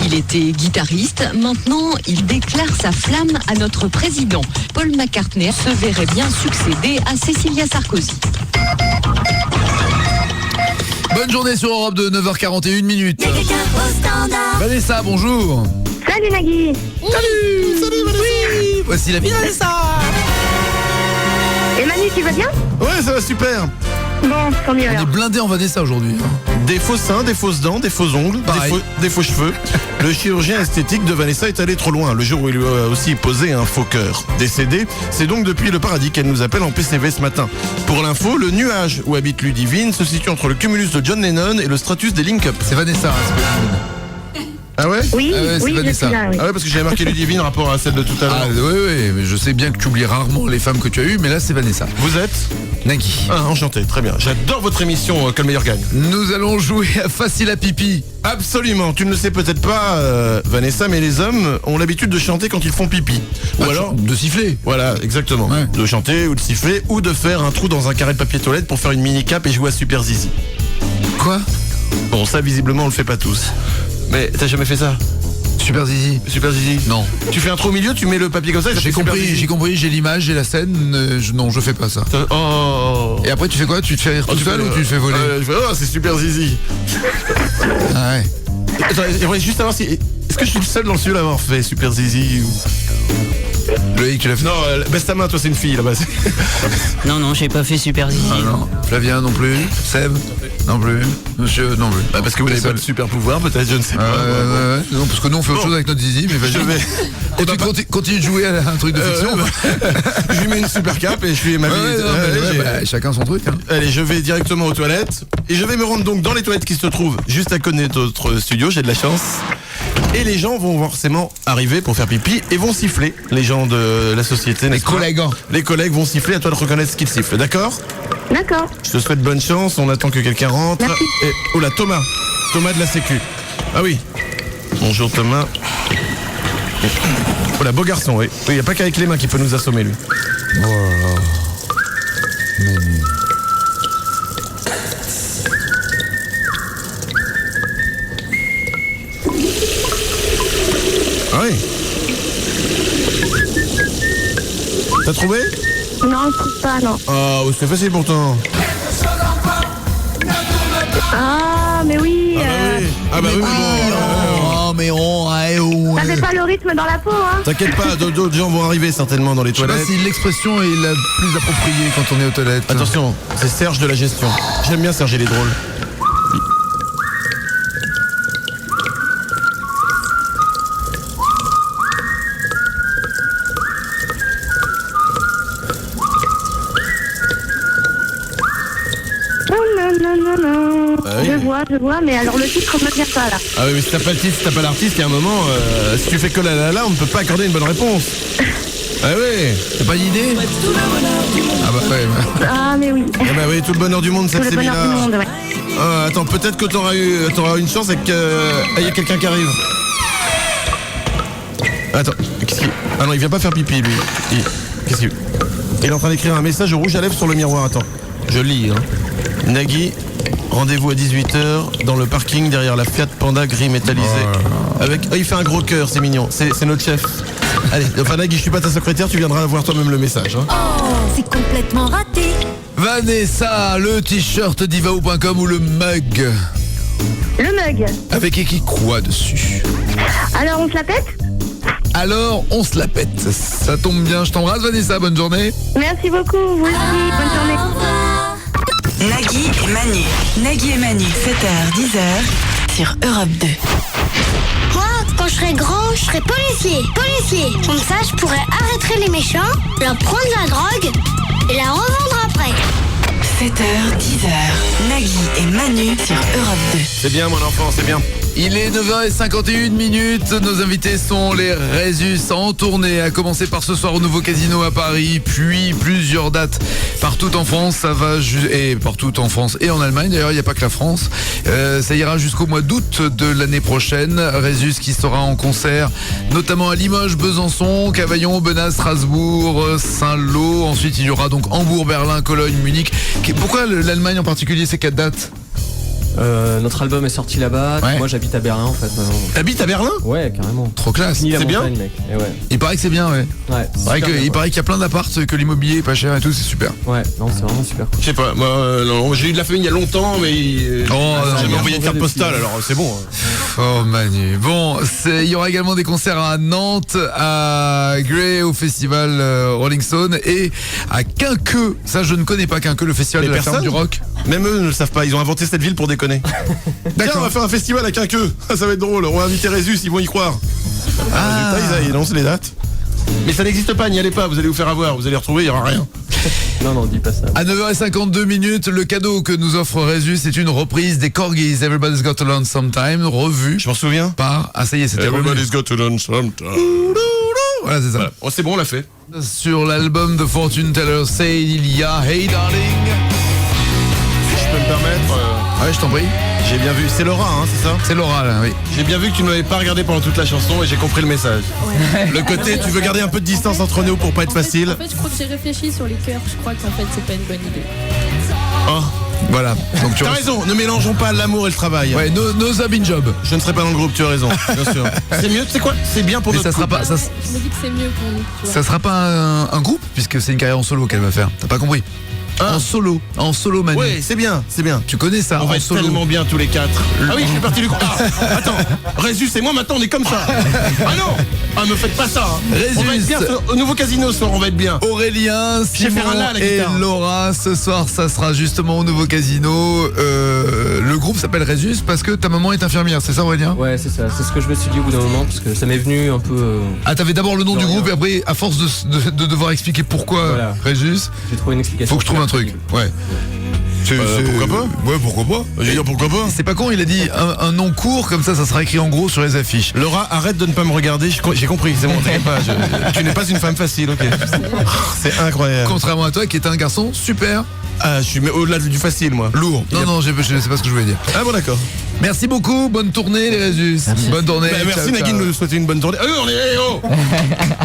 J: Il était guitariste, maintenant il déclare sa flamme à notre président. Paul McCartney se verrait bien succéder à Cécilia Sarkozy.
B: Bonne journée sur Europe 2, 9h41 minutes. Vanessa, bonjour.
G: Salut Nagui.
B: Salut Vanessa. Oui, voici la vie de Vanessa.
G: Et Manu, tu vas bien?
D: Ouais, ça va super.
G: Bon, tant mieux.
B: On est blindé en Vanessa aujourd'hui.
D: Des faux seins, des fausses dents, des faux ongles, des faux cheveux. Le chirurgien esthétique de Vanessa est allé trop loin le jour où il lui a aussi posé un faux cœur. Décédée, c'est donc depuis le paradis qu'elle nous appelle en PCV ce matin. Pour l'info, le nuage où habite Ludivine se situe entre le cumulus de John Lennon et le stratus des Link Up.
B: C'est Vanessa, hein, c'est pas
D: Ah ouais?
G: Oui,
B: oui,
G: je suis là, oui.
D: Ah ouais, parce que j'avais marqué Ludivine rapport à celle de tout à l'heure.
B: Ah oui, mais je sais bien que tu oublies rarement les femmes que tu as eues, mais là c'est Vanessa.
D: Vous êtes
B: Nagui.
D: Ah, enchanté, très bien. J'adore votre émission, que le meilleur gagne.
B: Nous allons jouer à Facile à pipi.
D: Absolument, tu ne le sais peut-être pas, Vanessa, mais les hommes ont l'habitude de chanter quand ils font pipi. Ou alors
B: de siffler.
D: Voilà, exactement.
B: Ouais.
D: De chanter ou de siffler, ou de faire un trou dans un carré de papier toilette pour faire une mini-cape et jouer à Super Zizi.
B: Quoi?
D: Bon, ça visiblement on le fait pas tous. Mais t'as jamais fait ça?
B: Super Zizi.
D: Super Zizi.
B: Non.
D: Tu fais un trou au milieu, tu mets le papier comme ça et ça
B: J'ai
D: fait Super
B: compris,
D: Zizi.
B: j'ai l'image, j'ai la scène. Non, je fais pas ça.
D: Oh.
B: Et après tu fais quoi? Tu te fais rire tout seul ou tu le fais voler?
D: Oh, c'est Super Zizi.
B: Ah ouais.
D: Attends, j'aimerais juste savoir si... Est-ce que je suis le seul dans le studio à l'avoir fait Super Zizi ou...
B: Loïc, tu l'as fait?
D: Non, baisse ta main, toi c'est une fille là-bas.
O: Non, j'ai pas fait Super Zizi.
B: Ah non. Flavien non plus. Seb non plus. Monsieur non plus.
D: Bah, parce que vous n'avez pas de super pouvoir, peut-être, je ne sais pas.
B: Ouais. Non, parce que nous on fait autre chose avec notre zizi, mais vas-y.
D: Je vais...
B: Continue de jouer à un truc de fiction.
D: Je lui mets une super cape et je lui m'habille.
B: Chacun son truc. Hein.
D: Allez, je vais directement aux toilettes. Et je vais me rendre donc dans les toilettes qui se trouvent juste à côté de notre studio, j'ai de la chance. Et les gens vont forcément arriver pour faire pipi et vont siffler. Les gens de la société,
B: les collègues.
D: Les collègues vont siffler, à toi de reconnaître ce qu'ils sifflent, d'accord?
G: D'accord.
D: Je te souhaite bonne chance, on attend que quelqu'un rentre.
G: Merci.
D: Et, oh là, Thomas de la Sécu. Ah oui. Bonjour Thomas. Oh là, beau garçon, oui. Il n'y a pas qu'avec les mains qu'il peut nous assommer, lui.
B: Oh là là.
D: Ah oui. T'as trouvé?
G: Non, je trouve pas, non.
D: Oh, c'est facile pourtant.
G: Ah, mais oui.
D: Ah bah oui, bon.
B: Oh, mais
G: Ça fait pas le rythme dans la peau, hein.
D: T'inquiète pas, d'autres gens vont arriver certainement dans les
B: Je sais
D: toilettes.
B: pas si l'expression est la plus appropriée quand on est aux toilettes.
D: Attention, c'est Serge de la gestion. J'aime bien Serge, il est drôle.
G: Non.
D: Ah oui.
G: Je vois, mais alors le titre me vient pas là.
D: Ah oui, mais si t'as pas le titre, si t'as pas l'artiste, il y a un moment, si tu fais que la, on ne peut pas accorder une bonne réponse. Ah oui.
B: T'as pas d'idée? Ah bah ouais.
G: Ah mais oui.
D: Ah bah oui, tout le bonheur du monde,
G: Tout
D: cette
G: le bonheur du monde, ouais.
D: Attends, peut-être que t'auras une chance et qu'il y a quelqu'un qui arrive. Attends, qu'est-ce qu'il... Ah non, il vient pas faire pipi, lui. Qu'est-ce qu'il... Il est en train d'écrire un message au rouge à lèvres sur le miroir, attends. Je lis, hein. Nagui, rendez-vous à 18h dans le parking derrière la Fiat Panda gris métallisé. Avec... Oh, il fait un gros cœur, c'est mignon. C'est notre chef. Allez, enfin Nagui, je suis pas ta secrétaire, tu viendras voir toi-même le message. Hein.
C: Oh, c'est complètement raté.
B: Vanessa, le t-shirt divaou.com ou le mug?
G: Le mug.
B: Avec écrit quoi dessus?
G: Alors on se la pète?
B: Alors on se la pète. Ça tombe bien, je t'embrasse Vanessa, bonne journée.
G: Merci beaucoup, vous aussi, bonne journée.
H: Nagui et Manu. Nagui et Manu, 7h, 10h sur Europe 2.
E: Moi, quand je serai grand, je serai policier. Comme ça, je pourrais arrêter les méchants, leur prendre la drogue et la revendre après.
H: 7h, 10h, Nagui et Manu sur Europe 2.
D: C'est bien mon enfant, c'est bien.
B: Il est 9h51. Nos invités sont les Résus en tournée, à commencer par ce soir au nouveau casino à Paris, puis plusieurs dates partout en France. Ça va et partout en France et en Allemagne. D'ailleurs, il n'y a pas que la France. Ça ira jusqu'au mois d'août de l'année prochaine. Résus qui sera en concert, notamment à Limoges, Besançon, Cavaillon, Benaz, Strasbourg, Saint-Lô. Ensuite, il y aura donc Hambourg, Berlin, Cologne, Munich. Pourquoi l'Allemagne en particulier, ces 4 dates?
Q: Notre album est sorti là-bas.
B: Ouais.
Q: Moi j'habite à Berlin en fait.
D: T'habites à Berlin?
Q: Ouais, carrément.
B: Trop classe.
Q: Ni la
D: C'est bien
Q: montagne, mec. Et ouais.
B: Il paraît que c'est bien, ouais.
Q: Ouais.
B: Il paraît qu'il y a plein d'apparts, que l'immobilier est pas cher et tout, c'est super.
Q: Ouais, non, c'est vraiment super.
D: Je sais pas, moi, non, j'ai eu de la famille il y a longtemps, mais j'ai envoyé une carte postale, alors c'est bon.
B: Oh Manu. Bon, il y aura également des concerts à Nantes, à Grey au festival Rolling Stone et à Quinqueux. Ça, je ne connais pas Quinqueux, le festival de la ferme du rock.
D: Même eux ne le savent pas, ils ont inventé cette ville pour déconner. Tiens, on va faire un festival à Quinqueux. Ça va être drôle, on va inviter Résus, ils vont y croire. Résultat, ils annoncent les dates. Mais ça n'existe pas, n'y allez pas, vous allez vous faire avoir, vous allez retrouver, il n'y aura rien.
Q: Non, dis pas ça.
B: À 9h52, le cadeau que nous offre Résus, c'est une reprise des Corgis, Everybody's Got to Learn Sometime, revue.
D: Je m'en souviens.
B: Par, ça y est, c'était
D: Everybody's Got to Learn Sometime.
B: Voilà, c'est ça.
D: Voilà. Oh, c'est bon, on l'a fait.
B: Sur l'album de Fortune Teller Say, il y a Hey Darling.
D: Si je peux me permettre.
B: Ouais, je t'en prie.
D: J'ai bien vu, c'est Laura, hein, c'est ça?
B: C'est Laura, là, oui.
D: J'ai bien vu que tu ne m'avais pas regardé pendant toute la chanson et j'ai compris le message.
R: Ouais.
D: Le côté, tu veux garder un peu de distance entre nous pour pas être facile.
R: En fait, je crois que j'ai réfléchi sur les cœurs. Je crois qu'en fait, c'est pas une bonne idée.
D: Oh.
B: Voilà. Donc
D: T'as raison, ne mélangeons pas l'amour et le travail.
B: Ouais, no job in job.
D: Je ne serai pas dans le groupe, tu as raison, bien sûr. C'est mieux, tu sais quoi? C'est bien pour
B: mais
D: notre
B: ça sera
D: couple.
B: pas, ça,
R: Je me dis que c'est mieux pour nous. Tu vois.
B: ça sera pas un groupe, puisque c'est une carrière en solo qu'elle va faire. T'as pas compris? En solo Manu.
D: Ouais, c'est bien, c'est bien.
B: Tu connais ça?
D: On va
B: en
D: être
B: solo.
D: tellement bien tous les 4. Ah oui, je suis parti du coup. Ah, attends, Résus et moi maintenant on est comme ça. Ah non, ah me faites pas ça. Hein. On va être bien au nouveau casino ce soir, on va être bien.
B: Aurélien, Simon et Laura, ce soir ça sera justement au nouveau casino. Le groupe s'appelle Résus parce que ta maman est infirmière, c'est ça Aurélien?
Q: Ouais, c'est ça, c'est ce que je me suis dit au bout d'un moment parce que ça m'est venu un peu.
B: Ah, t'avais d'abord le nom du groupe et après, à force de devoir expliquer pourquoi
Q: voilà.
B: Résus,
Q: j'ai trouvé une explication.
B: Faut que je trouve un truc. Ouais.
D: Pourquoi pas?
B: Ouais, pourquoi pas?
D: Je veux dire pourquoi pas?
B: C'est pas con, il a dit un nom court comme ça sera écrit en gros sur les affiches.
D: Laura, arrête de ne pas me regarder, j'ai compris, c'est bon, t'inquiète pas. Tu n'es pas une femme facile, ok. C'est incroyable.
B: Contrairement à toi qui est un garçon super.
D: Ah, je suis au-delà du facile, moi.
B: Lourd. Non, je sais pas ce que je voulais dire.
D: Ah bon, d'accord.
B: Merci beaucoup, bonne tournée les Résus. Bonne tournée.
D: Bah, merci Nagui de nous souhaiter une bonne tournée. On est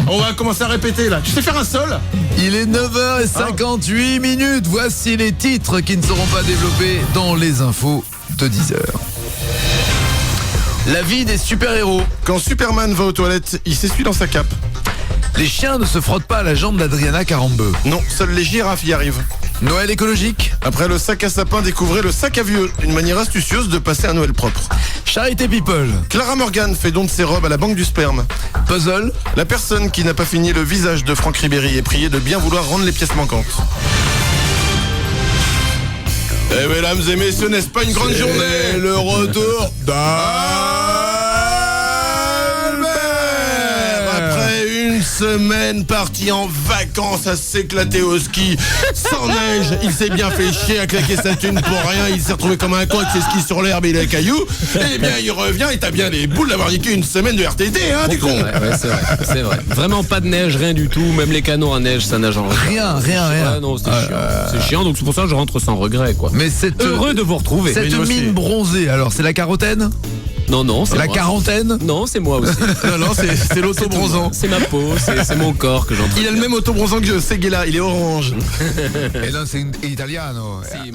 D: on va commencer à répéter là. Tu sais faire un sol?
B: Il est 9h58. Voici les titres qui ne seront pas développés dans les infos de 10h. La vie des super-héros.
D: Quand Superman va aux toilettes, il s'essuie dans sa cape.
B: Les chiens ne se frottent pas à la jambe d'Adriana Carambeu.
D: Non, seules les girafes y arrivent.
B: Noël écologique.
D: Après le sac à sapin, découvrez le sac à vieux. Une manière astucieuse de passer un Noël propre.
B: Charité People.
D: Clara Morgan fait don de ses robes à la banque du sperme.
B: Puzzle.
D: La personne qui n'a pas fini le visage de Franck Ribéry est priée de bien vouloir rendre les pièces manquantes. Eh mesdames et messieurs, n'est-ce pas une grande journée?
B: Le retour
D: semaine parti en vacances à s'éclater au ski sans neige, il s'est bien fait chier à claquer sa thune pour rien, il s'est retrouvé comme un con avec ses skis sur l'herbe et les cailloux, et bien il revient et t'as bien les boules d'avoir niqué une semaine de RTT, hein, du con.
T: Ouais, c'est vrai. Vraiment pas de neige, rien du tout, même les canons à neige ça nage en
B: rien.
T: Ouais, non, c'est chiant. C'est chiant, donc c'est pour ça que je rentre sans regret, quoi.
B: Mais
T: heureux de vous retrouver.
B: Cette mine bronzée, alors c'est la carotène?
T: Non, c'est
B: la
T: moi.
B: Quarantaine?
T: Non, c'est moi aussi.
D: non, c'est l'auto-bronzant.
T: C'est ma peau, c'est mon corps que j'entraîne.
D: Il a le même auto-bronzant que je, c'est Guéla, il est orange.
B: Et là, c'est italiano.
T: Si,